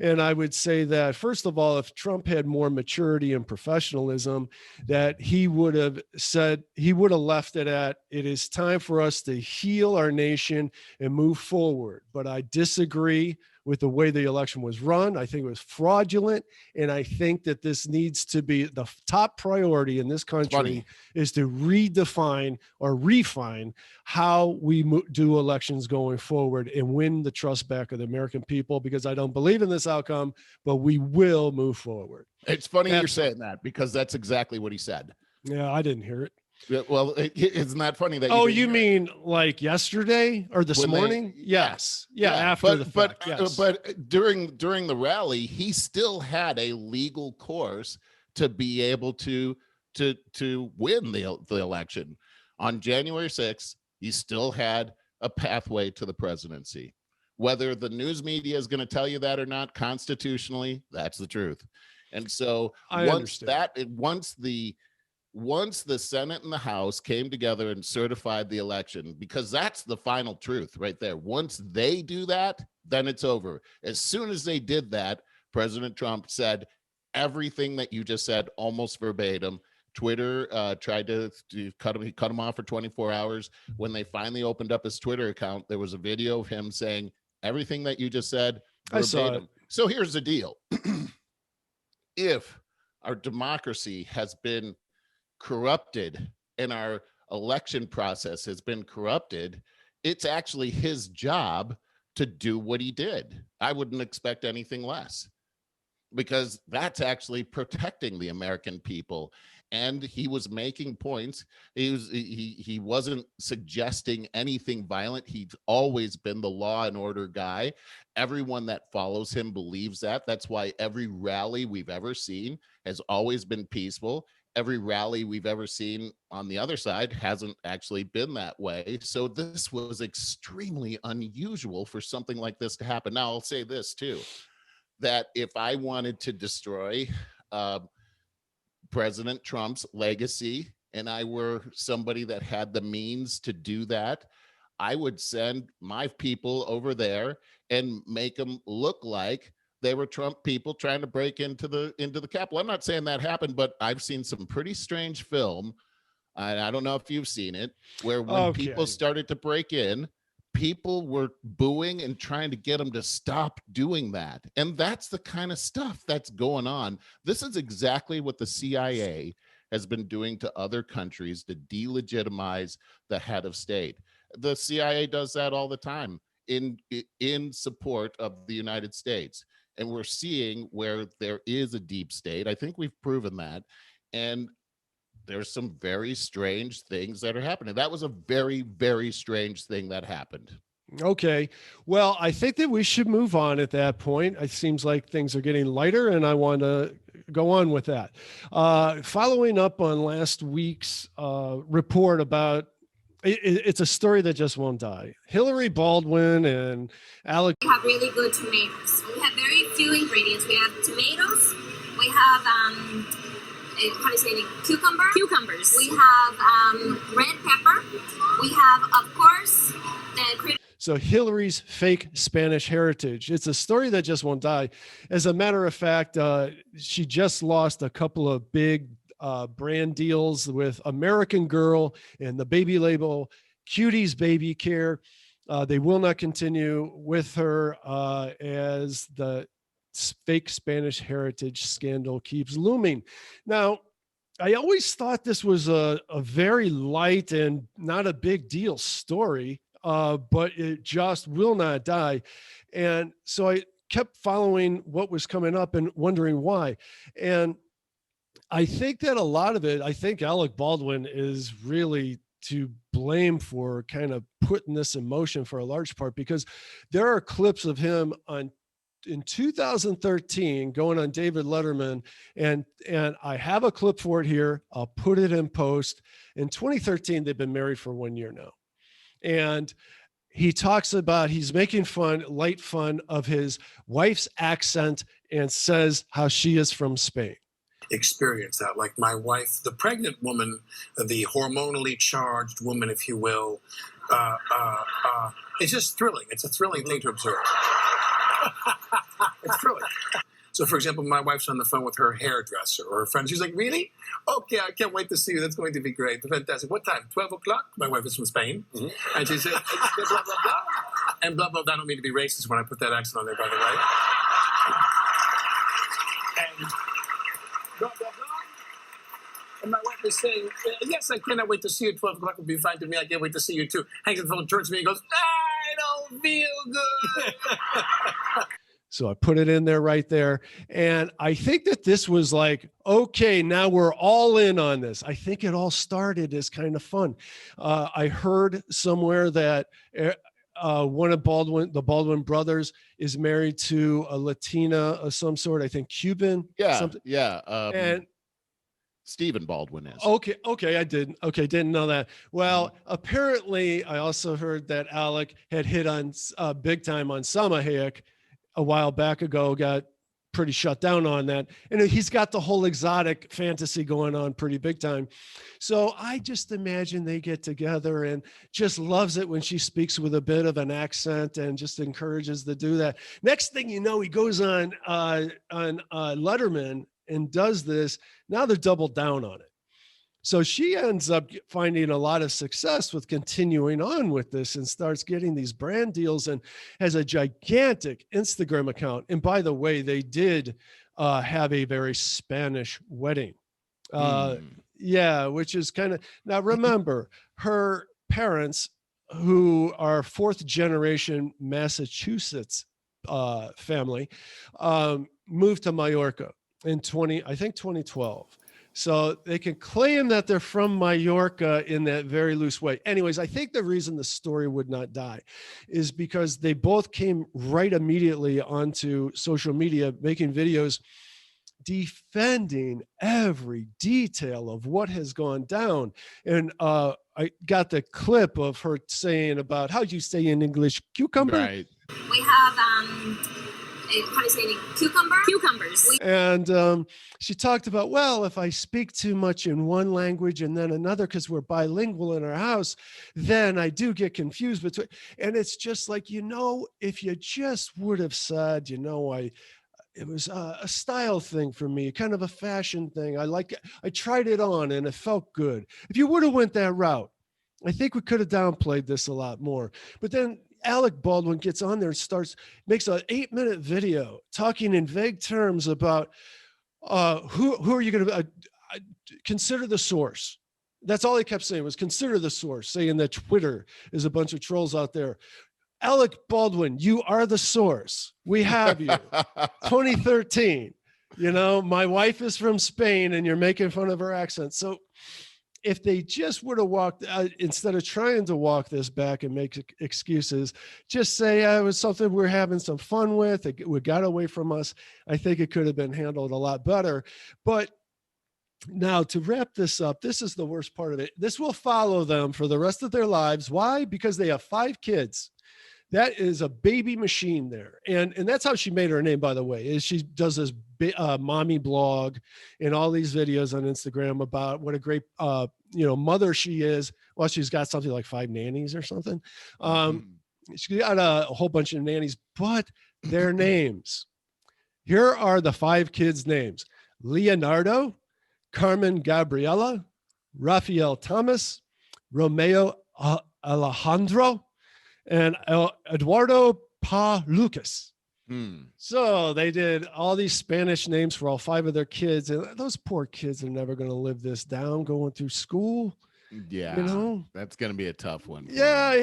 And I would say that, first of all, if Trump had more maturity and professionalism, that he would have left it at, it is time for us to heal our nation and move forward. But I disagree with the way the election was run. I think it was fraudulent. And I think that this needs to be the top priority in this country is to redefine or refine how we do elections going forward and win the trust back of the American people, because I don't believe in this outcome, but we will move forward. It's funny you're saying that, because that's exactly what he said. Yeah, I didn't hear it. Yeah, well, isn't that funny that Oh, didn't you hear it? mean like yesterday or this When they- morning? Yes. Yeah, yeah, after the fact. Yes. but during the rally, he still had a legal course to be able to win the election on January 6th. He still had a pathway to the presidency. Whether the news media is going to tell you that or not, constitutionally, that's the truth. And so I understand. once the Senate and the House came together and certified the election, because that's the final truth right there. Once they do that, then it's over. As soon as they did that, President Trump said everything that you just said almost verbatim. Twitter tried to cut him off for 24 hours. When they finally opened up his Twitter account, there was a video of him saying everything that you just said I saw it. verbatim. So here's the deal. If our democracy has been corrupted and our election process has been corrupted, it's actually his job to do what he did. I wouldn't expect anything less, because that's actually protecting the American people. And he was making points. He wasn't suggesting anything violent. He's always been the law and order guy. Everyone that follows him believes that. That's why every rally we've ever seen has always been peaceful. Every rally we've ever seen on the other side hasn't actually been that way. So this was extremely unusual for something like this to happen. Now, I'll say this too, that if I wanted to destroy President Trump's legacy and I were somebody that had the means to do that, I would send my people over there and make them look like they were Trump people trying to break into the Capitol. I'm not saying that happened, but I've seen some pretty strange film. And I don't know if you've seen it, where when people started to break in, people were booing and trying to get them to stop doing that. And that's the kind of stuff that's going on. This is exactly what the CIA has been doing to other countries to delegitimize the head of state. The CIA does that all the time in support of the United States. And we're seeing where there is a deep state. I think we've proven that. And there's some very strange things that are happening. That was a very, very strange thing that happened. Okay. Well, I think that we should move on at that point. It seems like things are getting lighter, and I want to go on with that. Following up on last week's report about it's a story that just won't die. Hillary Baldwin and Alec. We have really good tomatoes. We have very few ingredients. We have tomatoes. We have how do you say it? Cucumbers. We have red pepper. We have, of course, the. So Hillary's fake Spanish heritage. It's a story that just won't die. As a matter of fact, she just lost a couple of big brand deals with American Girl and the baby label Cuties Baby Care. They will not continue with her as the fake Spanish heritage scandal keeps looming. Now, I always thought this was a very light and not a big deal story, but it just will not die. And so I kept following what was coming up and wondering why. And I think that a lot of it, I think Alec Baldwin is really to blame for kind of putting this in motion for a large part, because there are clips of him in 2013 going on David Letterman, and I have a clip for it here. I'll put it in post. In 2013, they've been married for 1 year now. And he talks about, he's making light fun of his wife's accent and says how she is from Spain. Experience that, like my wife, the pregnant woman, the hormonally charged woman, if you will. It's just thrilling. It's a thrilling thing to observe. It's thrilling. So, for example, my wife's on the phone with her hairdresser or her friend. She's like, really? Okay, I can't wait to see you. That's going to be great. Fantastic. What time? 12 o'clock? My wife is from Spain. Mm-hmm. And she said, blah, blah, blah. And blah, blah, blah. I don't mean to be racist when I put that accent on there, by the way. And blah, blah, blah. And my wife is saying, yes, I cannot wait to see you. 12 o'clock will be fine to me. I can't wait to see you, too. Hangs the phone, turns to me and goes, I don't feel good. So I put it in there right there. And I think that this was like, okay, now we're all in on this. I think it all started as kind of fun. I heard somewhere that one of the Baldwin brothers is married to a Latina of some sort, I think Cuban. Yeah. Something. Yeah. And Stephen Baldwin is. Okay, I didn't. Okay, didn't know that. Well, apparently, I also heard that Alec had hit on big time on Salma Hayek a while back ago, got pretty shut down on that. And he's got the whole exotic fantasy going on pretty big time. So I just imagine they get together and just loves it when she speaks with a bit of an accent and just encourages to do that. Next thing you know, he goes on Letterman and does this. Now they're doubled down on it. So she ends up finding a lot of success with continuing on with this and starts getting these brand deals and has a gigantic Instagram account. And by the way, they did have a very Spanish wedding. Yeah, which is kind of, now remember, her parents, who are fourth generation Massachusetts family, moved to Mallorca in 2012. So they can claim that they're from Mallorca in that very loose way. Anyways, I think the reason the story would not die is because they both came right immediately onto social media, making videos defending every detail of what has gone down. And I got the clip of her saying about, how do you say in English, cucumber? Right. We have how do you say it? Cucumbers. And she talked about, well, if I speak too much in one language and then another, because we're bilingual in our house, then I do get confused between. And it's just like, if you just would have said, it was a style thing for me, kind of a fashion thing. I tried it on and it felt good. If you would have went that route, I think we could have downplayed this a lot more. But then Alec Baldwin gets on there and makes an 8-minute video talking in vague terms about who are you going to consider the source. That's all he kept saying was consider the source, saying that Twitter is a bunch of trolls out there. Alec Baldwin, you are the source. We have you. 2013. My wife is from Spain and you're making fun of her accent. So if they just would have walked, instead of trying to walk this back and make excuses, just say it was something we're having some fun with. It got away from us. I think it could have been handled a lot better. But now to wrap this up, this is the worst part of it. This will follow them for the rest of their lives. Why? Because they have 5 kids. That is a baby machine there. And that's how she made her name, by the way, is she does this mommy blog and all these videos on Instagram about what a great, mother she is. Well, she's got something like 5 nannies or something. She got a whole bunch of nannies, but their names. Here are the 5 kids' names: Leonardo, Carmen Gabriela, Rafael Thomas, Romeo Alejandro, and Eduardo Pa Lucas. So they did all these Spanish names for all 5 of their kids. And those poor kids are never going to live this down going through school. Yeah. That's going to be a tough one. Yeah.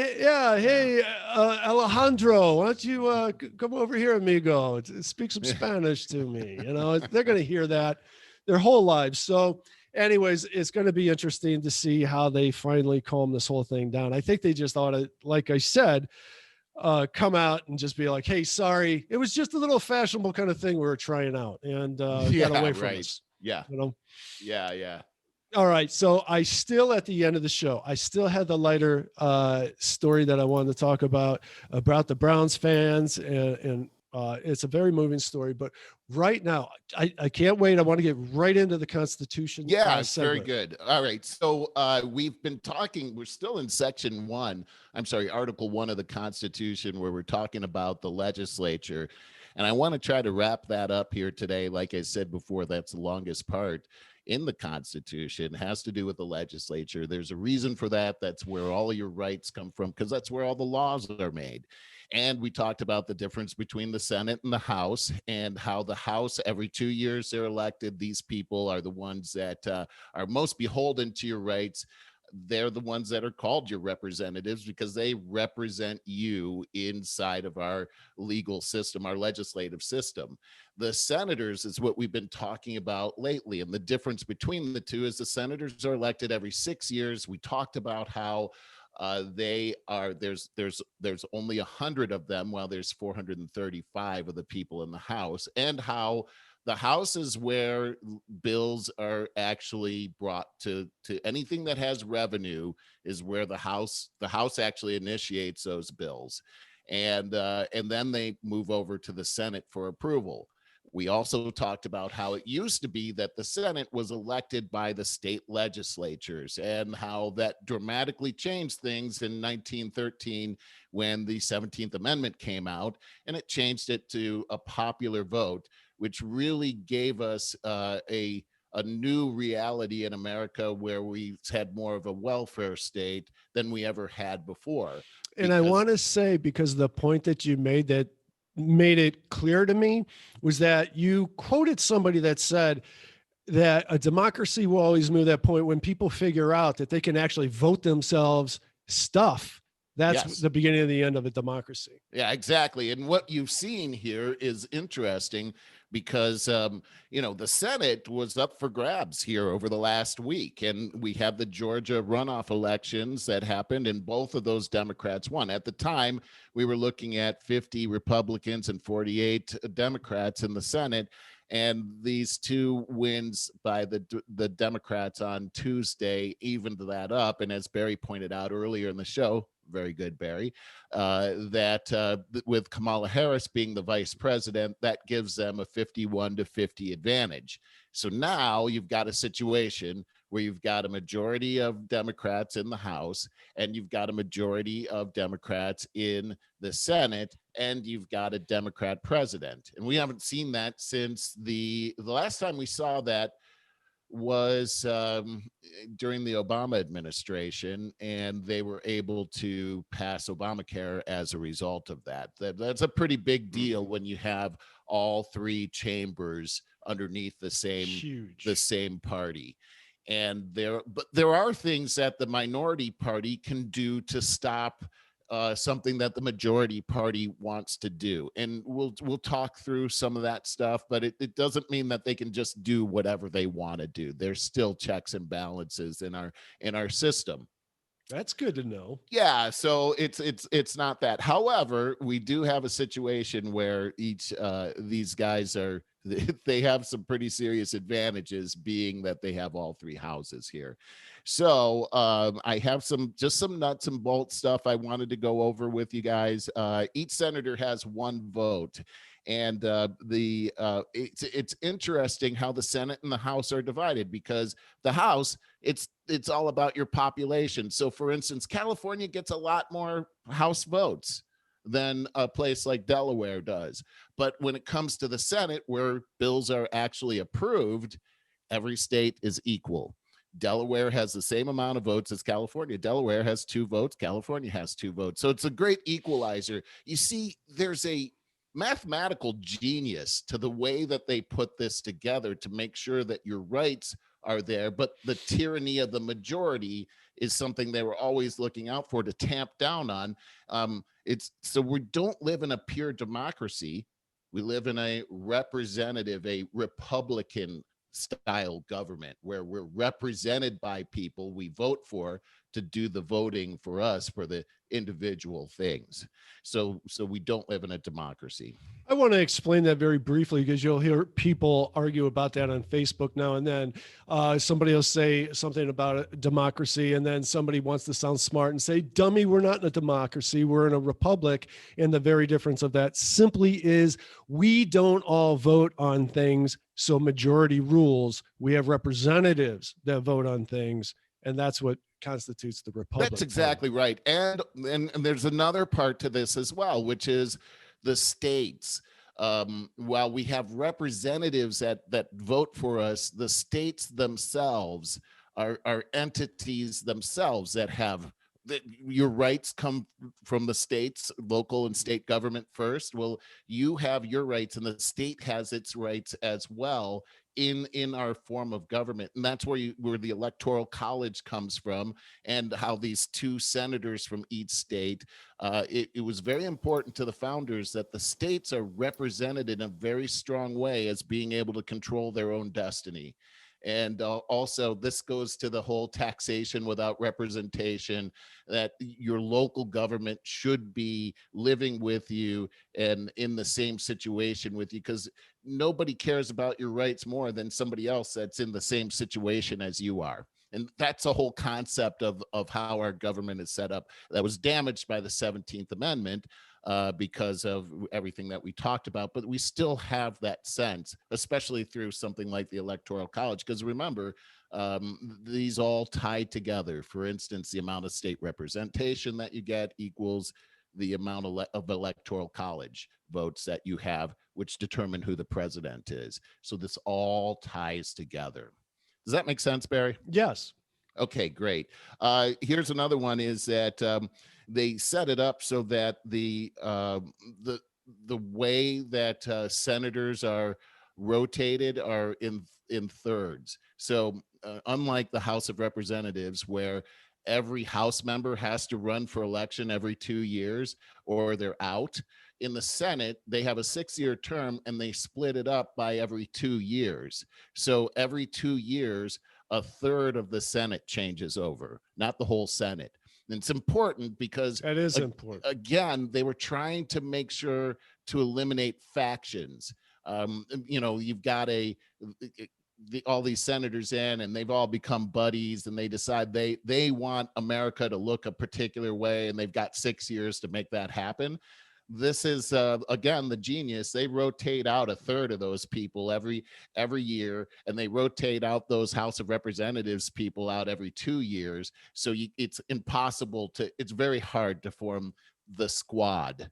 Hey, Alejandro, why don't you come over here, amigo? Speak some Spanish to me. They're going to hear that their whole lives. So anyways, it's going to be interesting to see how they finally calm this whole thing down. I think they just ought to, like I said, come out and just be like, hey, sorry, it was just a little fashionable kind of thing we were trying out, and got away from us. Yeah. Yeah. All right. So I still, at the end of the show, I still had the lighter story that I wanted to talk about the Browns fans, and it's a very moving story. But right now, I can't wait. I want to get right into the Constitution. Yeah, it's very good. All right. So we've been talking, we're still in Article 1 of the Constitution, where we're talking about the legislature. And I want to try to wrap that up here today. Like I said before, that's the longest part in the Constitution. It has to do with the legislature. There's a reason for that. That's where all your rights come from, because that's where all the laws are made. And we talked about the difference between the Senate and the House, and how the House, every 2 years they're elected. These people are the ones that are most beholden to your rights. they're the ones that are called your representatives because they represent you inside of our legal system, our legislative system. The senators is what we've been talking about lately. And the difference between the two is the senators are elected every 6 years. We talked about how they are there's only 100 of them, while there's 435 of the people in the House, and how the House is where bills are actually brought to anything that has revenue is where the House actually initiates those bills, and then they move over to the Senate for approval. We also talked about how it used to be that the Senate was elected by the state legislatures, and how that dramatically changed things in 1913 when the 17th Amendment came out, and it changed it to a popular vote, which really gave us a new reality in America where we had more of a welfare state than we ever had before. And I want to say, because the point that you made that made it clear to me was that you quoted somebody that said that a democracy will always move that point when people figure out that they can actually vote themselves stuff. That's the beginning of the end of a democracy. Yeah, exactly. And what you've seen here is interesting because, the Senate was up for grabs here over the last week. And we had the Georgia runoff elections that happened, and both of those Democrats won. At the time, we were looking at 50 Republicans and 48 Democrats in the Senate. And these two wins by the Democrats on Tuesday evened that up. And as Barry pointed out earlier in the show, very good, Barry, that with Kamala Harris being the vice president, that gives them a 51-50 advantage. So now you've got a situation where you've got a majority of Democrats in the House, and you've got a majority of Democrats in the Senate, and you've got a Democrat president. And we haven't seen that since the last time we saw that was during the Obama administration, and they were able to pass Obamacare as a result of that. That's a pretty big deal when you have all three chambers underneath the same party. And there are things that the minority party can do to stop something that the majority party wants to do. And we'll talk through some of that stuff, but it doesn't mean that they can just do whatever they want to do. There's still checks and balances in our system. That's good to know. Yeah, so it's not that. However, we do have a situation where these guys they have some pretty serious advantages, being that they have all three houses here. So I have some nuts and bolts stuff I wanted to go over with you guys. Each senator has one vote. And it's interesting how the Senate and the House are divided, because the House, it's all about your population. So, for instance, California gets a lot more House votes than a place like Delaware does. But when it comes to the Senate, where bills are actually approved, every state is equal. Delaware has the same amount of votes as California. Delaware has 2 votes. California has 2 votes. So it's a great equalizer. You see, there's a mathematical genius to the way that they put this together to make sure that your rights are there, but the tyranny of the majority is something they were always looking out for to tamp down on. So we don't live in a pure democracy. We live in a representative, a Republican style government where we're represented by people we vote for to do the voting for us for the individual things. So we don't live in a democracy. I want to explain that very briefly, because you'll hear people argue about that on Facebook now and then. Somebody will say something about a democracy, and then somebody wants to sound smart and say, dummy, we're not in a democracy, we're in a republic. And the very difference of that simply is we don't all vote on things, so majority rules. We have representatives that vote on things, and that's what constitutes the republic. That's exactly right. And there's another part to this as well, which is the states. While we have representatives that vote for us, the states themselves are entities themselves that have that your rights come from the states, local and state government first. Well, you have your rights, and the state has its rights as well in our form of government. And that's where the electoral college comes from, and how these two senators from each state, it was very important to the founders that the states are represented in a very strong way as being able to control their own destiny. And also, this goes to the whole taxation without representation, that your local government should be living with you and in the same situation with you, because nobody cares about your rights more than somebody else that's in the same situation as you are. And that's a whole concept of how our government is set up that was damaged by the 17th Amendment, because of everything that we talked about. But we still have that sense, especially through something like the Electoral College, because remember, these all tie together. For instance, the amount of state representation that you get equals the amount of Electoral College votes that you have, which determine who the president is. So this all ties together. Does that make sense, Barry? Yes. Okay, great. Here's another one, is that they set it up so that the way that senators are rotated are in thirds. So unlike the House of Representatives, where every House member has to run for election every 2 years or they're out, in the Senate, they have a 6-year term and they split it up by every 2 years. So every 2 years, a third of the Senate changes over, not the whole Senate. And it's important because that is important. Again, they were trying to make sure to eliminate factions. You've got all these senators in, and they've all become buddies, and they decide they want America to look a particular way, and they've got 6 years to make that happen. This is again the genius. They rotate out a third of those people every year, and they rotate out those House of Representatives people out every 2 years. So it's impossible it's very hard to form the squad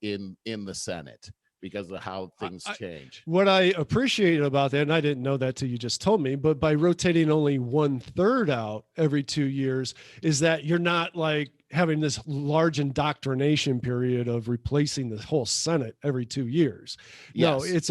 in the Senate, because of how things change. What I appreciate about that, and I didn't know that till you just told me, but by rotating only 1/3 out every 2 years, is that you're not like having this large indoctrination period of replacing the whole Senate every 2 years. Yes. No, it's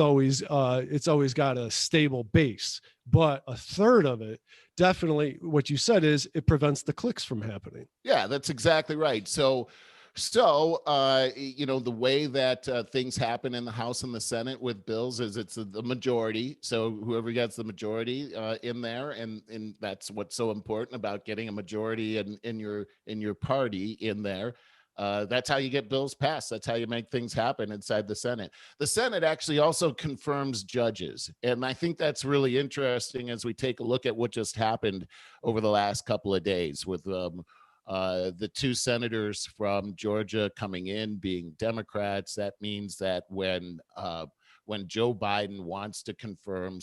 always got a stable base, but a third of it, definitely what you said is it prevents the cliques from happening. Yeah, that's exactly right. So the way that things happen in the House and the Senate with bills is it's the majority. So whoever gets the majority in there, and that's what's so important about getting a majority in your party in there. That's how you get bills passed. That's how you make things happen inside the Senate. The Senate actually also confirms judges. And I think that's really interesting as we take a look at what just happened over the last couple of days with the two senators from Georgia coming in being Democrats. That means that when Joe Biden wants to confirm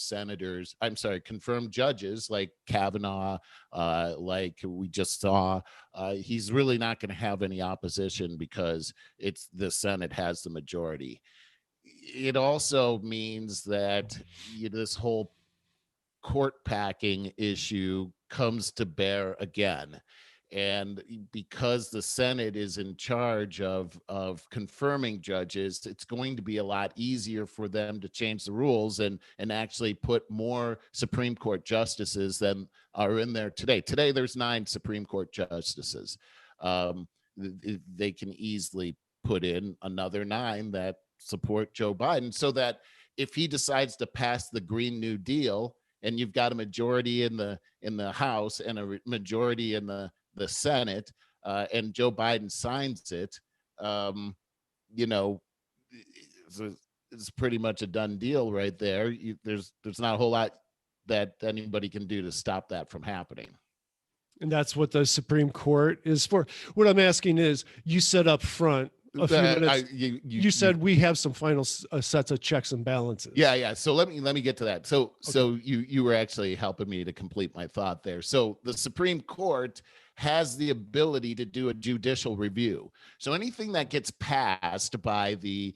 judges like Kavanaugh, like we just saw, he's really not going to have any opposition because the Senate has the majority. It also means that this whole court packing issue comes to bear again. And because the Senate is in charge of confirming judges, it's going to be a lot easier for them to change the rules and actually put more Supreme Court justices than are in there today. Today, there's 9 Supreme Court justices. They can easily put in another 9 that support Joe Biden, so that if he decides to pass the Green New Deal, and you've got a majority in the House and a majority in the Senate, and Joe Biden signs it, it's pretty much a done deal right there. There's not a whole lot that anybody can do to stop that from happening. And that's what the Supreme Court is for. What I'm asking is, you said up front a few minutes, you said we have some final sets of checks and balances. Yeah. So let me get to that. So you were actually helping me to complete my thought there. So the Supreme Court has the ability to do a judicial review. So anything that gets passed by the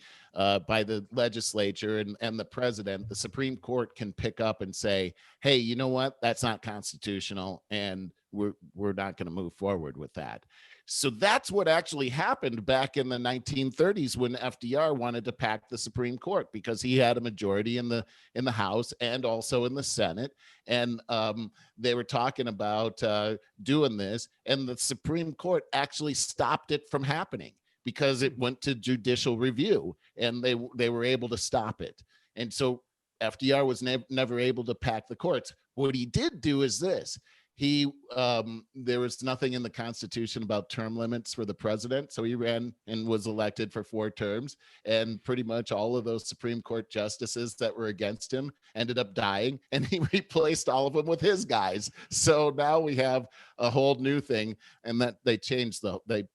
legislature and the president, the Supreme Court can pick up and say, hey, you know what? That's not constitutional, and we're not going to move forward with that. So that's what actually happened back in the 1930s when FDR wanted to pack the Supreme Court, because he had a majority in the House and also in the Senate. And they were talking about doing this, and the Supreme Court actually stopped it from happening because it went to judicial review, and they were able to stop it. And so FDR was never able to pack the courts. What he did do is this. There was nothing in the Constitution about term limits for the president, so he ran and was elected for 4 terms, and pretty much all of those Supreme Court justices that were against him ended up dying, and he replaced all of them with his guys. So now we have a whole new thing, and that they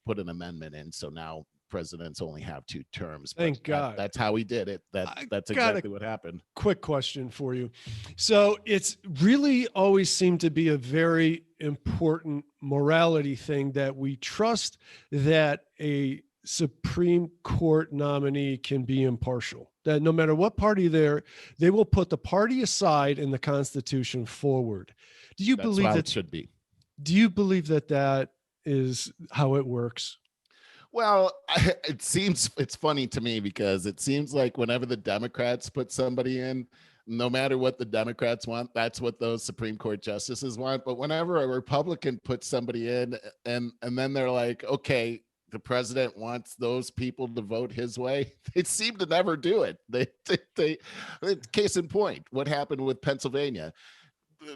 put an amendment in, so now presidents only have 2 terms. Thank God. That's how he did it. That's exactly what happened. Quick question for you. So it's really always seemed to be a very important morality thing that we trust that a Supreme Court nominee can be impartial, that no matter what party they will put the party aside and the Constitution forward. Do you believe that it should be? Do you believe that is how it works? Well, it's funny to me because it seems like whenever the Democrats put somebody in, no matter what the Democrats want, that's what those Supreme Court justices want. But whenever a Republican puts somebody in and then they're like, okay, the president wants those people to vote his way, they seem to never do it. They case in point, what happened with Pennsylvania?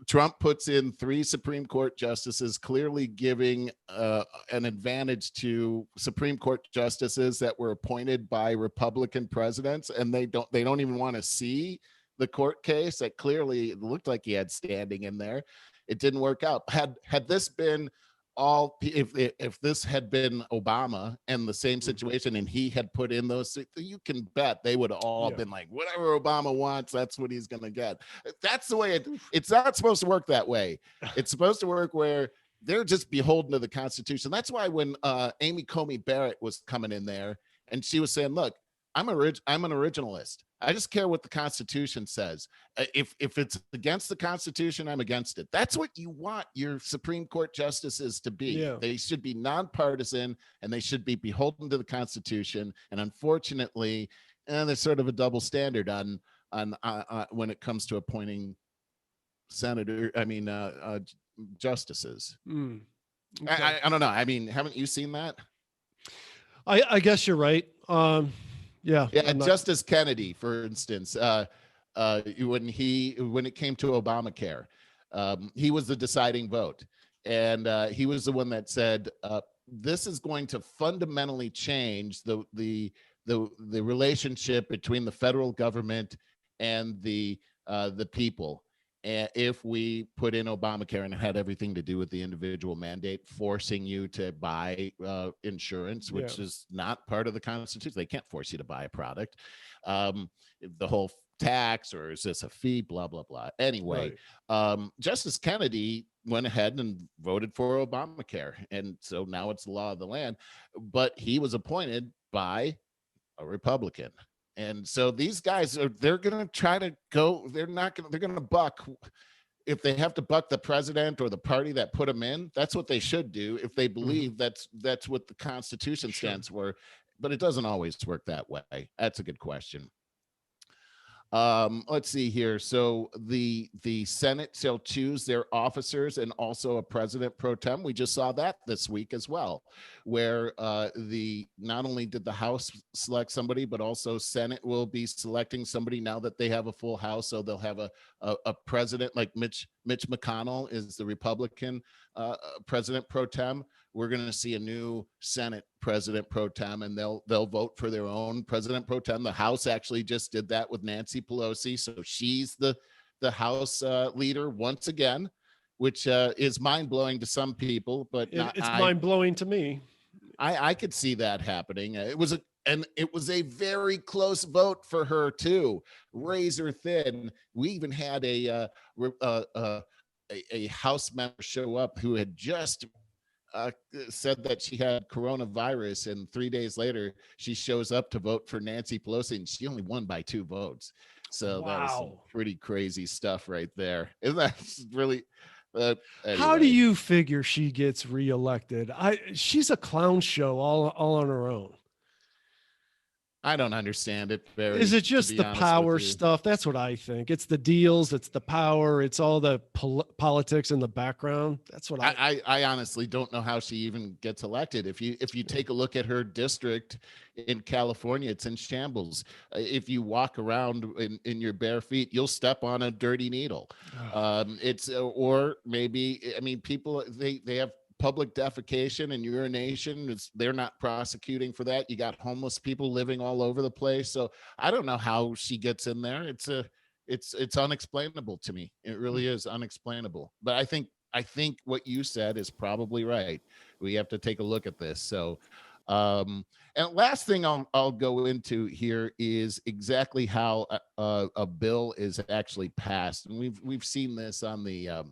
Trump puts in 3 Supreme Court justices, clearly giving an advantage to Supreme Court justices that were appointed by Republican presidents, and they don't even want to see the court case. That clearly it looked like he had standing in there. It didn't work out. Had this been if this had been Obama and the same situation, and he had put in those, you can bet they would have all been like, whatever Obama wants, that's what he's going to get. That's the way it's not supposed to work that way. It's supposed to work where they're just beholden to the Constitution. That's why when Amy Coney Barrett was coming in there and she was saying, look, I'm an originalist. I just care what the Constitution says. If it's against the Constitution, I'm against it. That's what you want your Supreme Court justices to be. Yeah. They should be nonpartisan, and they should be beholden to the Constitution. And unfortunately, there's sort of a double standard on when it comes to appointing justices. Okay. I don't know. I mean, haven't you seen that? I guess you're right. Yeah. Justice Kennedy, for instance, when it came to Obamacare, he was the deciding vote, and he was the one that said this is going to fundamentally change the relationship between the federal government and the people. And if we put in Obamacare, and it had everything to do with the individual mandate, forcing you to buy insurance, which is not part of the Constitution. They can't force you to buy a product. The whole tax, or is this a fee, blah, blah, blah. Anyway, Justice Kennedy went ahead and voted for Obamacare. And so now it's the law of the land. But he was appointed by a Republican. And so these guys they're going to try to go, they're going to buck. If they have to buck the president or the party that put them in, that's what they should do if they believe that's what the Constitution stands for. But it doesn't always work that way. That's a good question. Let's see here. So the Senate shall choose their officers and also a president pro tem. We just saw that this week as well, where not only did the House select somebody, but also Senate will be selecting somebody now that they have a full House. So they'll have a president like Mitch McConnell is the Republican president pro tem. We're going to see a new Senate president pro tem, and they'll vote for their own president pro tem. The House actually just did that with Nancy Pelosi, so she's the House leader once again, which is mind blowing to some people, but it's mind blowing to me. I could see that happening. It was a very close vote for her too, razor thin. We even had a House member show up who had just said that she had coronavirus, and 3 days later she shows up to vote for Nancy Pelosi, and she only won by 2 votes. So that was some pretty crazy stuff right there. Isn't that really? How do anyway. you figure she gets reelected? She's a clown show all on her own. I don't understand it very. Is it To just be the honest with power you. stuff? That's what I think. It's the deals, it's the power, it's all the politics in the background. That's what I honestly don't know how she even gets elected. If you take a look at her district in California, it's in shambles. If you walk around in your bare feet, you'll step on a dirty needle. It's or maybe, I mean, people they have public defecation and urination. They're not prosecuting for that. You got homeless people living all over the place. So I don't know how she gets in there. It's unexplainable to me. It really is unexplainable. But I think what you said is probably right. We have to take a look at this. So and last thing I'll go into here is exactly how a bill is actually passed. And we've seen this on the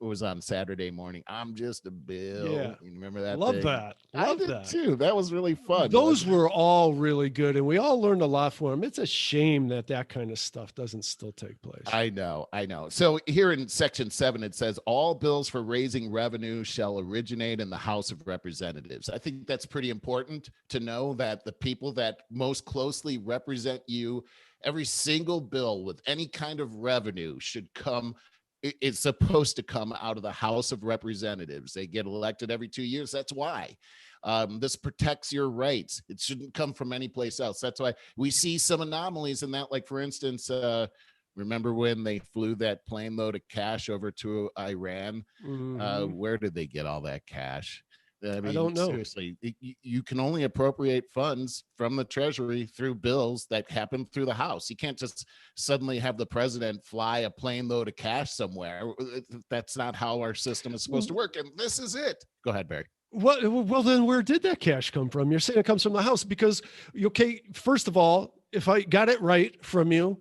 it was on Saturday morning. I'm just a bill. Yeah. You remember that? love thing? that. I Love did that. too. That was really fun. Those were all really good, and we all learned a lot from them. It's a shame that kind of stuff doesn't still take place. I know. So here in section 7, it says all bills for raising revenue shall originate in the House of Representatives. I think that's pretty important to know, that the people that most closely represent you, every single bill with any kind of revenue should come. It's supposed to come out of the House of Representatives. They get elected every 2 years. That's why. This protects your rights. It shouldn't come from any place else. That's why we see some anomalies in that. Like, for instance, remember when they flew that plane load of cash over to Iran? Where did they get all that cash? I mean, don't know. Seriously, you can only appropriate funds from the Treasury through bills that happen through the House. You can't just suddenly have the president fly a plane load of cash somewhere. That's not how our system is supposed to work. And this is it. Go ahead, Barry. Well, then where did that cash come from? You're saying it comes from the House because, okay, first of all, if I got it right from you,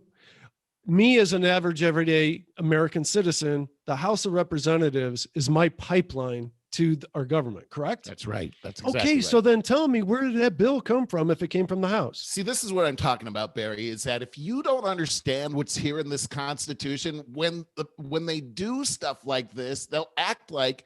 me as an average everyday American citizen, the House of Representatives is my pipeline to our government, correct? That's right. That's exactly okay. right. So then tell me, where did that bill come from if it came from the House? See, this is what I'm talking about, Barry, is that if you don't understand what's here in this Constitution, when they do stuff like this, they'll act like,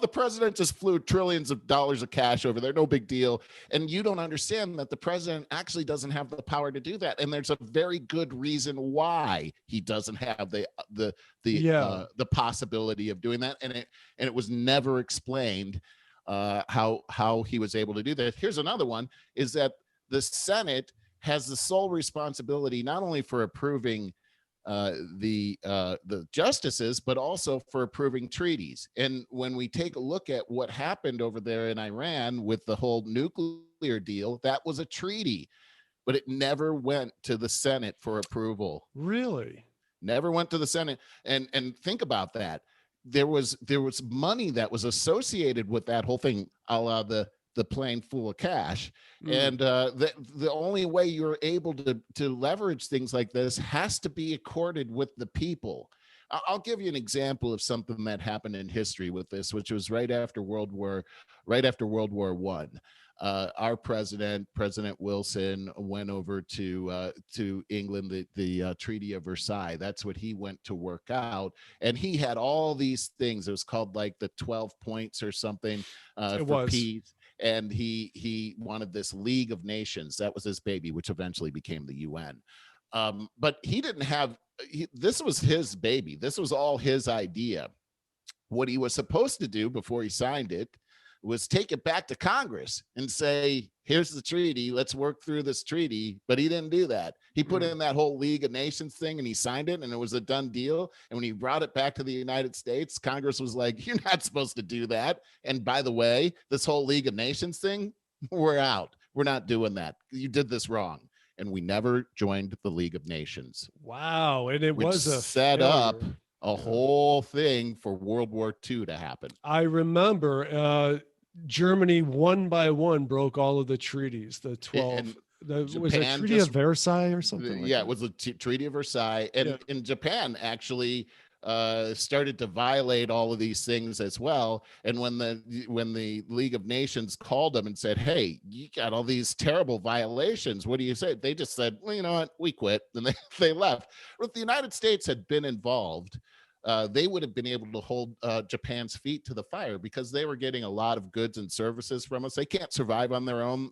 the president just flew trillions of dollars of cash over there, no big deal. And you don't understand that the president actually doesn't have the power to do that. And there's a very good reason why he doesn't have the possibility of doing that. And it was never explained how he was able to do that. Here's another one, is that the Senate has the sole responsibility not only for approving the justices, but also for approving treaties. And when we take a look at what happened over there in Iran with the whole nuclear deal, that was a treaty, but it never went to the Senate for approval. Really? Never went to the Senate. And think about that. There was money that was associated with that whole thing, a la the plane full of cash. And the only way you're able to leverage things like this has to be accorded with the people. I'll give you an example of something that happened in history with this, which was right after World War I. Our President Wilson, went over to England, the Treaty of Versailles. That's what he went to work out, and he had all these things. It was called like the 12 points or something for peace. And he wanted this League of Nations. That was his baby, which eventually became the UN. But he didn't have. This was his baby. This was all his idea. What he was supposed to do before he signed it was take it back to Congress and say, here's the treaty, let's work through this treaty. But he didn't do that. He put in that whole League of Nations thing and he signed it and it was a done deal. And when he brought it back to the United States, Congress was like, you're not supposed to do that. And by the way, this whole League of Nations thing, we're out. We're not doing that. You did this wrong. And we never joined the League of Nations. Wow. And it was a set up a whole thing for World War II to happen. I remember Germany one by one broke all of the treaties, the 12. Was it Treaty of Versailles or something? It was the Treaty of Versailles. And Japan actually started to violate all of these things as well. And when the League of Nations called them and said, hey, you got all these terrible violations, what do you say? They just said, well, you know what, we quit. And they left. But the United States had been involved they would have been able to hold Japan's feet to the fire because they were getting a lot of goods and services from us. They can't survive on their own.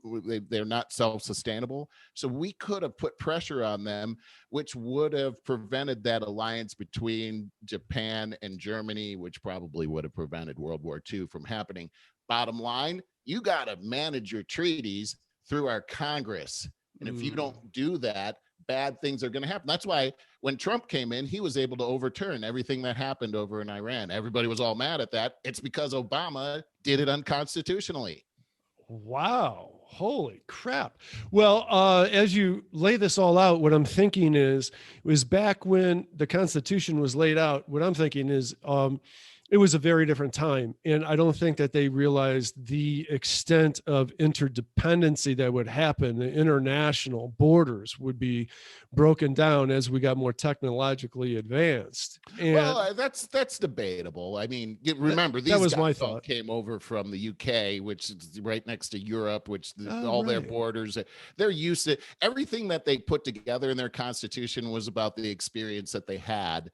They're not self-sustainable. So we could have put pressure on them, which would have prevented that alliance between Japan and Germany, which probably would have prevented World War II from happening. Bottom line, you got to manage your treaties through our Congress. And if you don't do that, bad things are going to happen. That's why when Trump came in, he was able to overturn everything that happened over in Iran. Everybody was all mad at that. It's because Obama did it unconstitutionally. Wow. Holy crap. Well, as you lay this all out, what I'm thinking is, it was back when the Constitution was laid out. What I'm thinking is, it was a very different time. And I don't think that they realized the extent of interdependency that would happen. The international borders would be broken down as we got more technologically advanced. And well, that's debatable. I mean, remember, these that was my guys all thought. came over from the UK, which is right next to Europe, which all their right. borders, they're used to everything that they put together in their constitution was about the experience that they had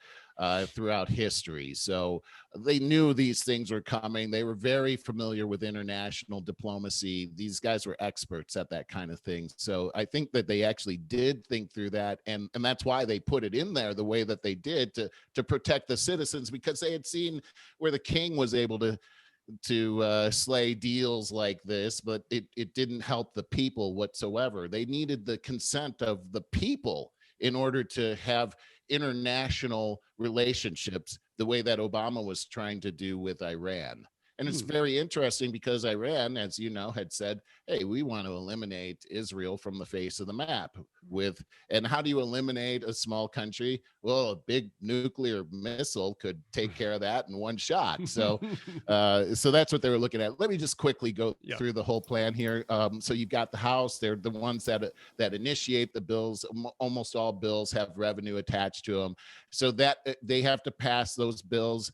throughout history. So they knew these things were coming. They were very familiar with international diplomacy. These guys were experts at that kind of thing. So I think that they actually did think through that. And that's why they put it in there the way that they did to protect the citizens, because they had seen where the king was able to slay deals like this, but it didn't help the people whatsoever. They needed the consent of the people in order to have international relationships the way that Obama was trying to do with Iran. And it's very interesting because Iran, as you know, had said, hey, we want to eliminate Israel from the face of the map and how do you eliminate a small country? Well, a big nuclear missile could take care of that in one shot. So, so that's what they were looking at. Let me just quickly go through the whole plan here. So you've got the House. They're the ones that initiate the bills. Almost all bills have revenue attached to them. So that they have to pass those bills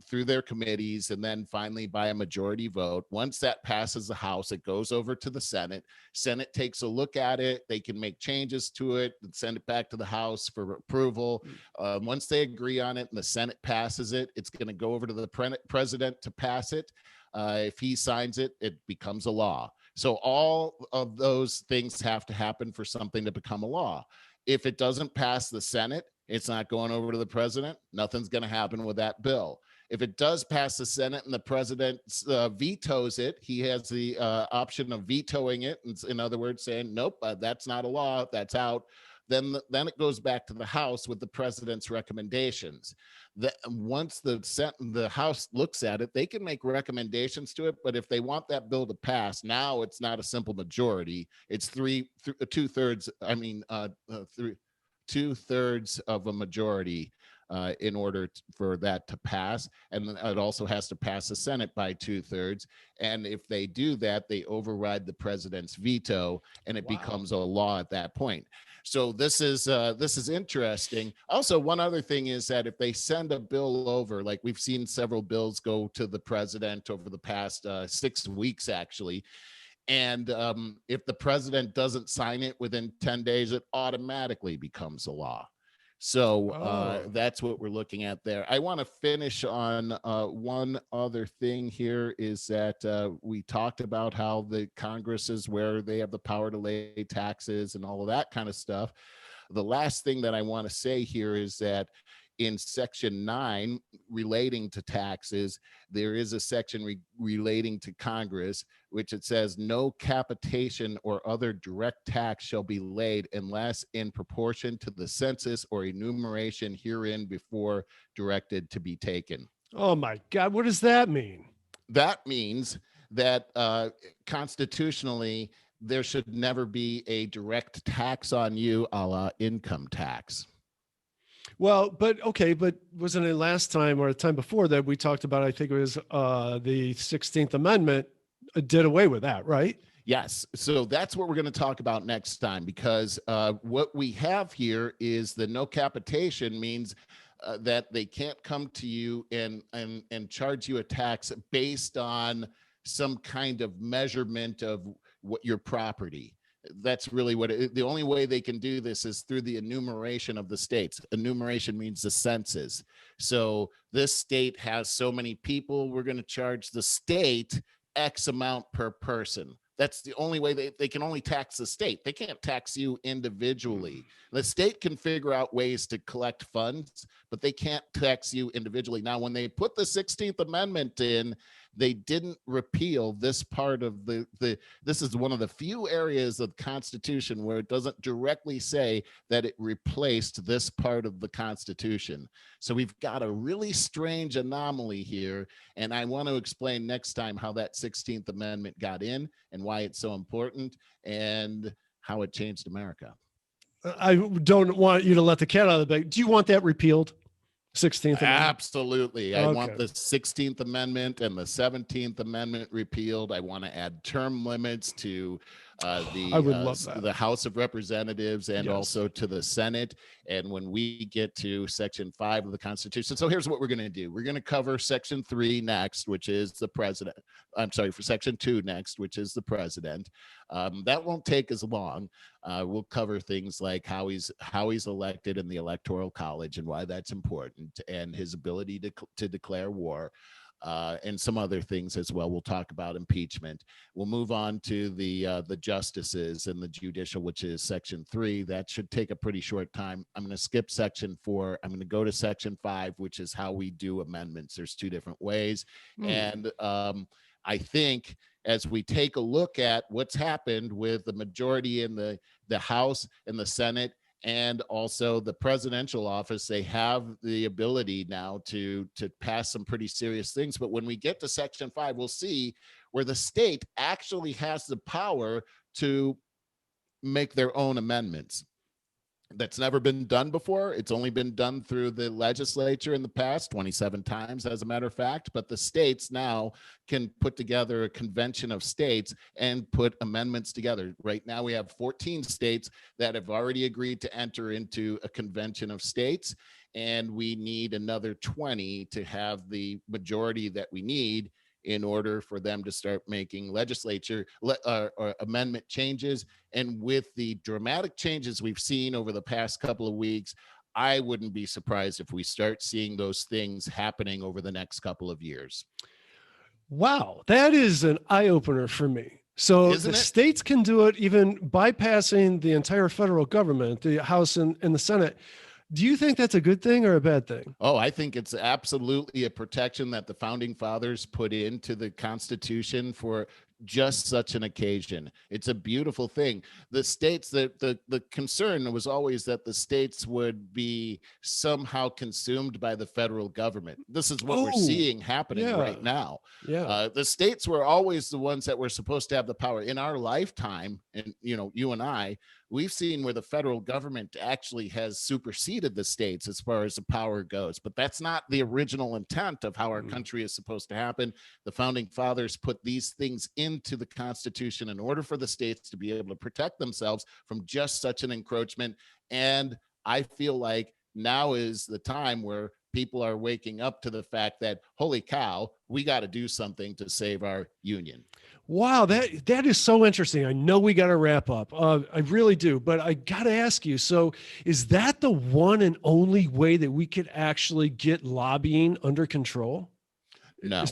through their committees and then finally by a majority vote. Once that passes the House, it goes over to the Senate. Senate takes a look at it. They can make changes to it and send it back to the House for approval. Once they agree on it and the Senate passes it, it's going to go over to the president to pass it. If he signs it, it becomes a law. So all of those things have to happen for something to become a law. If it doesn't pass the Senate, it's not going over to the president. Nothing's going to happen with that bill. If it does pass the Senate and the president vetoes it, he has the option of vetoing it. In other words, saying, nope, that's not a law, that's out. Then it goes back to the House with the president's recommendations. Once the House looks at it, they can make recommendations to it. But if they want that bill to pass, now it's not a simple majority. It's two-thirds of a majority in order for that to pass. And then it also has to pass the Senate by 2/3. And if they do that, they override the president's veto and it becomes a law at that point. So this is interesting. Also, one other thing is that if they send a bill over, like we've seen several bills go to the president over the past 6 weeks, actually. And if the president doesn't sign it within 10 days, it automatically becomes a law. So that's what we're looking at there. I want to finish on one other thing here is that we talked about how the Congress is where they have the power to lay taxes and all of that kind of stuff. The last thing that I want to say here is that in Section 9 relating to taxes, there is a section relating to Congress, which it says no capitation or other direct tax shall be laid unless in proportion to the census or enumeration herein before directed to be taken. Oh my God, what does that mean? That means that constitutionally, there should never be a direct tax on you a la income tax. Well, but wasn't it last time or the time before that we talked about, I think it was the 16th Amendment did away with that, right? Yes. So that's what we're going to talk about next time, because what we have here is the no capitation means that they can't come to you and charge you a tax based on some kind of measurement of what your property. that's really what the only way they can do this is through the enumeration of the states. Enumeration means the census. So this state has so many people, we're going to charge the state X amount per person. That's the only way they can only tax the state. They can't tax you individually. The state can figure out ways to collect funds, but they can't tax you individually. Now, when they put the 16th Amendment in, they didn't repeal this part of this is one of the few areas of the Constitution where it doesn't directly say that it replaced this part of the Constitution. So we've got a really strange anomaly here. And I want to explain next time how that 16th Amendment got in and why it's so important and how it changed America. I don't want you to let the cat out of the bag. Do you want that repealed? 16th Amendment? Absolutely. I want the 16th Amendment and the 17th Amendment repealed. I want to add term limits to the House of Representatives and also to the Senate. And when we get to Section 5 of the Constitution, so here's what we're going to do. We're going to cover Section 3 next, which is the president. I'm sorry, for Section 2 next, which is the president. That won't take as long. We'll cover things like how he's elected in the Electoral College and why that's important, and his ability to declare war. And some other things as well. We'll talk about impeachment. We'll move on to the justices and the judicial, which is Section 3. That should take a pretty short time. I'm going to skip Section 4. I'm going to go to Section 5, which is how we do amendments. There's two different ways. And I think as we take a look at what's happened with the majority in the House and the Senate, and also the presidential office, they have the ability now to pass some pretty serious things. But when we get to Section 5, we'll see where the state actually has the power to make their own amendments. That's never been done before. It's only been done through the legislature in the past, 27 times, as a matter of fact. But the states now can put together a convention of states and put amendments together. Right now, we have 14 states that have already agreed to enter into a convention of states, and we need another 20 to have the majority that we need in order for them to start making legislature or amendment changes. And with the dramatic changes we've seen over the past couple of weeks, I wouldn't be surprised if we start seeing those things happening over the next couple of years. Wow, that is an eye-opener for me. So the states can do it even bypassing the entire federal government, the House and the Senate. Do you think that's a good thing or a bad thing? Oh, I think it's absolutely a protection that the founding fathers put into the Constitution for just such an occasion. It's a beautiful thing. The states, the concern was always that the states would be somehow consumed by the federal government. This is what we're seeing happening right now. The states were always the ones that were supposed to have the power. In our lifetime, and you and I, we've seen where the federal government actually has superseded the states as far as the power goes. But that's not the original intent of how our country is supposed to happen. The founding fathers put these things into the Constitution in order for the states to be able to protect themselves from just such an encroachment. And I feel like now is the time where people are waking up to the fact that, holy cow, we got to do something to save our union. Wow, that is so interesting. I know we got to wrap up. I really do, but I got to ask you. So, is that the one and only way that we could actually get lobbying under control? No.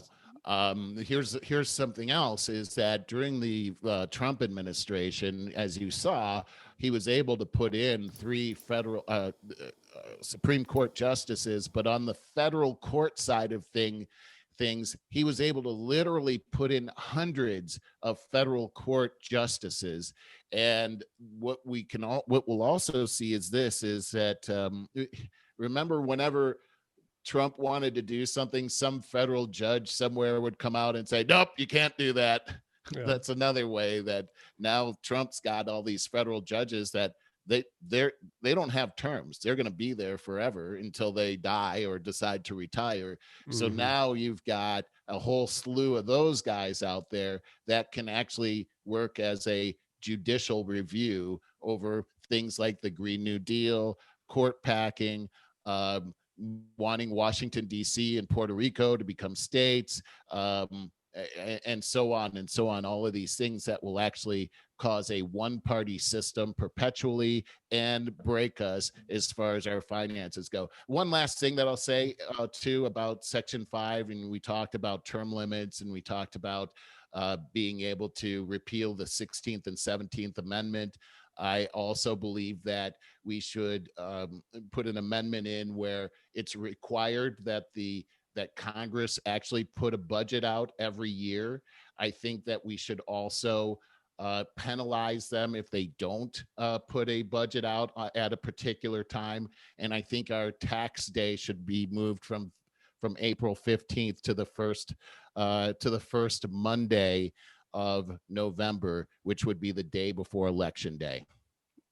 Here's something else: is that during the Trump administration, as you saw, he was able to put in 3 federal Supreme Court justices, but on the federal court side of things, he was able to literally put in hundreds of federal court justices. And what we'll also see is that remember, whenever Trump wanted to do something, some federal judge somewhere would come out and say, nope, you can't do that. Yeah. That's another way that now Trump's got all these federal judges that they don't have terms. They're going to be there forever until they die or decide to retire. Mm-hmm. So now you've got a whole slew of those guys out there that can actually work as a judicial review over things like the Green New Deal, court packing, wanting Washington, D.C. and Puerto Rico to become states, and so on and so on. All of these things that will actually cause a one-party system perpetually and break us as far as our finances go. One last thing that I'll say too about Section 5, and we talked about term limits, and we talked about being able to repeal the 16th and 17th Amendment. I also believe that we should put an amendment in where it's required that Congress actually put a budget out every year. I think that we should also penalize them if they don't put a budget out at a particular time. And I think our tax day should be moved from April 15th to the first Monday of November, which would be the day before Election Day.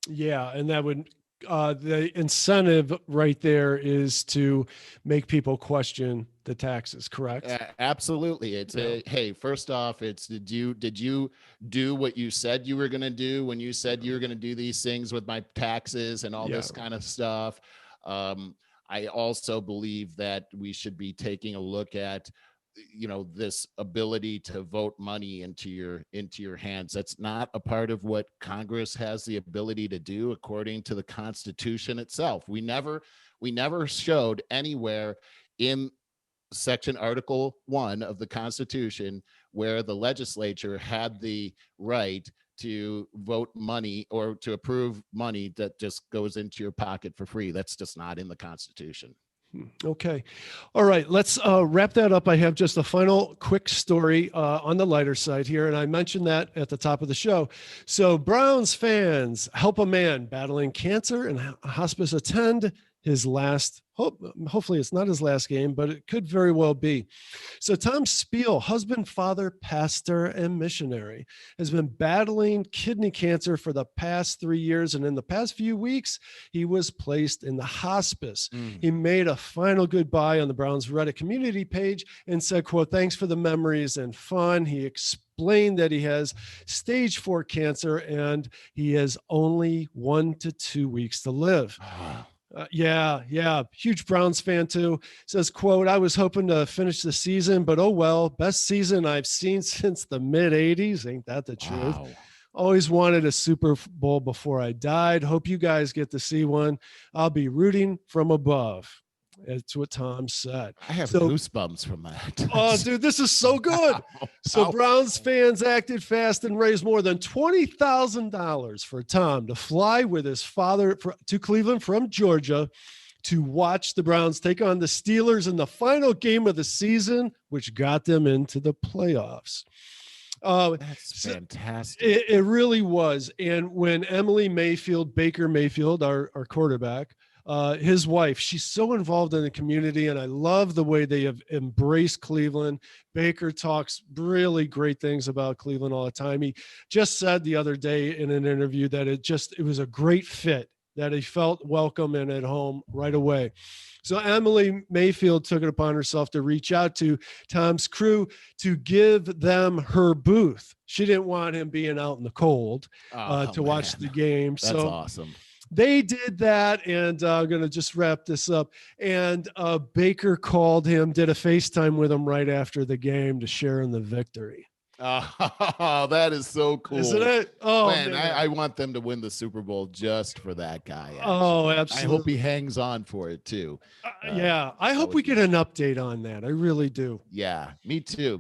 Yeah, and that would the incentive right there is to make people question the taxes, correct? Absolutely. It's hey, first off, it's did you do what you said you were going to do when you said you were going to do these things with my taxes and all this kind of stuff. I also believe that we should be taking a look at this ability to vote money into your hands. That's not a part of what Congress has the ability to do according to the Constitution itself. We never showed anywhere in Article 1 of the Constitution where the legislature had the right to vote money or to approve money that just goes into your pocket for free. That's just not in the Constitution. Okay. All right. Let's wrap that up. I have just a final quick story on the lighter side here. And I mentioned that at the top of the show. So Browns fans help a man battling cancer and hospice attend his last, hopefully it's not his last game, but it could very well be. So Tom Spiel, husband, father, pastor, and missionary, has been battling kidney cancer for the past 3 years. And in the past few weeks, he was placed in the hospice. He made a final goodbye on the Browns Reddit community page and said, quote, "Thanks for the memories and fun." He explained that he has stage 4 cancer and he has only 1 to 2 weeks to live. Yeah. Huge Browns fan too. Says, quote, "I was hoping to finish the season, but oh well, best season I've seen since the mid 80s. Ain't that the truth? Wow. Always wanted a Super Bowl before I died. Hope you guys get to see one. I'll be rooting from above." That's what Tom said. I have goosebumps from that. Oh, dude, this is so good. So Browns fans acted fast and raised more than $20,000 for Tom to fly with his father to Cleveland from Georgia to watch the Browns take on the Steelers in the final game of the season, which got them into the playoffs. That's fantastic. It really was. And when Baker Mayfield, our quarterback, his wife, she's so involved in the community, and I love the way they have embraced Cleveland. Baker talks really great things about Cleveland all the time. He just said the other day in an interview that it was a great fit, that he felt welcome and at home right away. So Emily Mayfield took it upon herself to reach out to Tom's crew to give them her booth. She didn't want him being out in the cold to watch the game. That's awesome. They did that, and I'm going to just wrap this up. And Baker called him, did a FaceTime with him right after the game to share in the victory. Oh, that is so cool. Isn't it? Oh, man. I want them to win the Super Bowl just for that guy. Actually. Oh, absolutely. I hope he hangs on for it too. Yeah, I hope we get an update on that. I really do. Yeah, me too.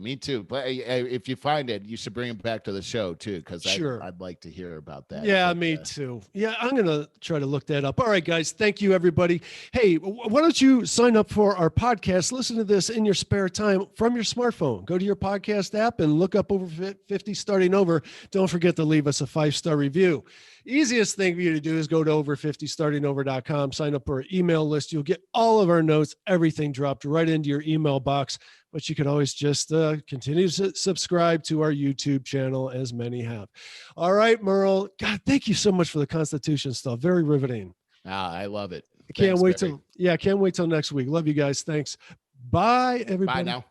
But if you find it, you should bring him back to the show too, because I'd like to hear about that. Yeah, me too. Yeah, I'm going to try to look that up. All right, guys. Thank you, everybody. Hey, why don't you sign up for our podcast? Listen to this in your spare time from your smartphone. Go to your podcast app and look up Over 50 Starting Over. Don't forget to leave us a 5-star review. Easiest thing for you to do is go to over50startingover.com, sign up for our email list. You'll get all of our notes, everything dropped right into your email box. But you can always just continue to subscribe to our YouTube channel, as many have. All right, Merle. God, thank you so much for the Constitution stuff. Very riveting. I love it. Can't wait till next week. Love you guys. Thanks. Bye, everybody. Bye now.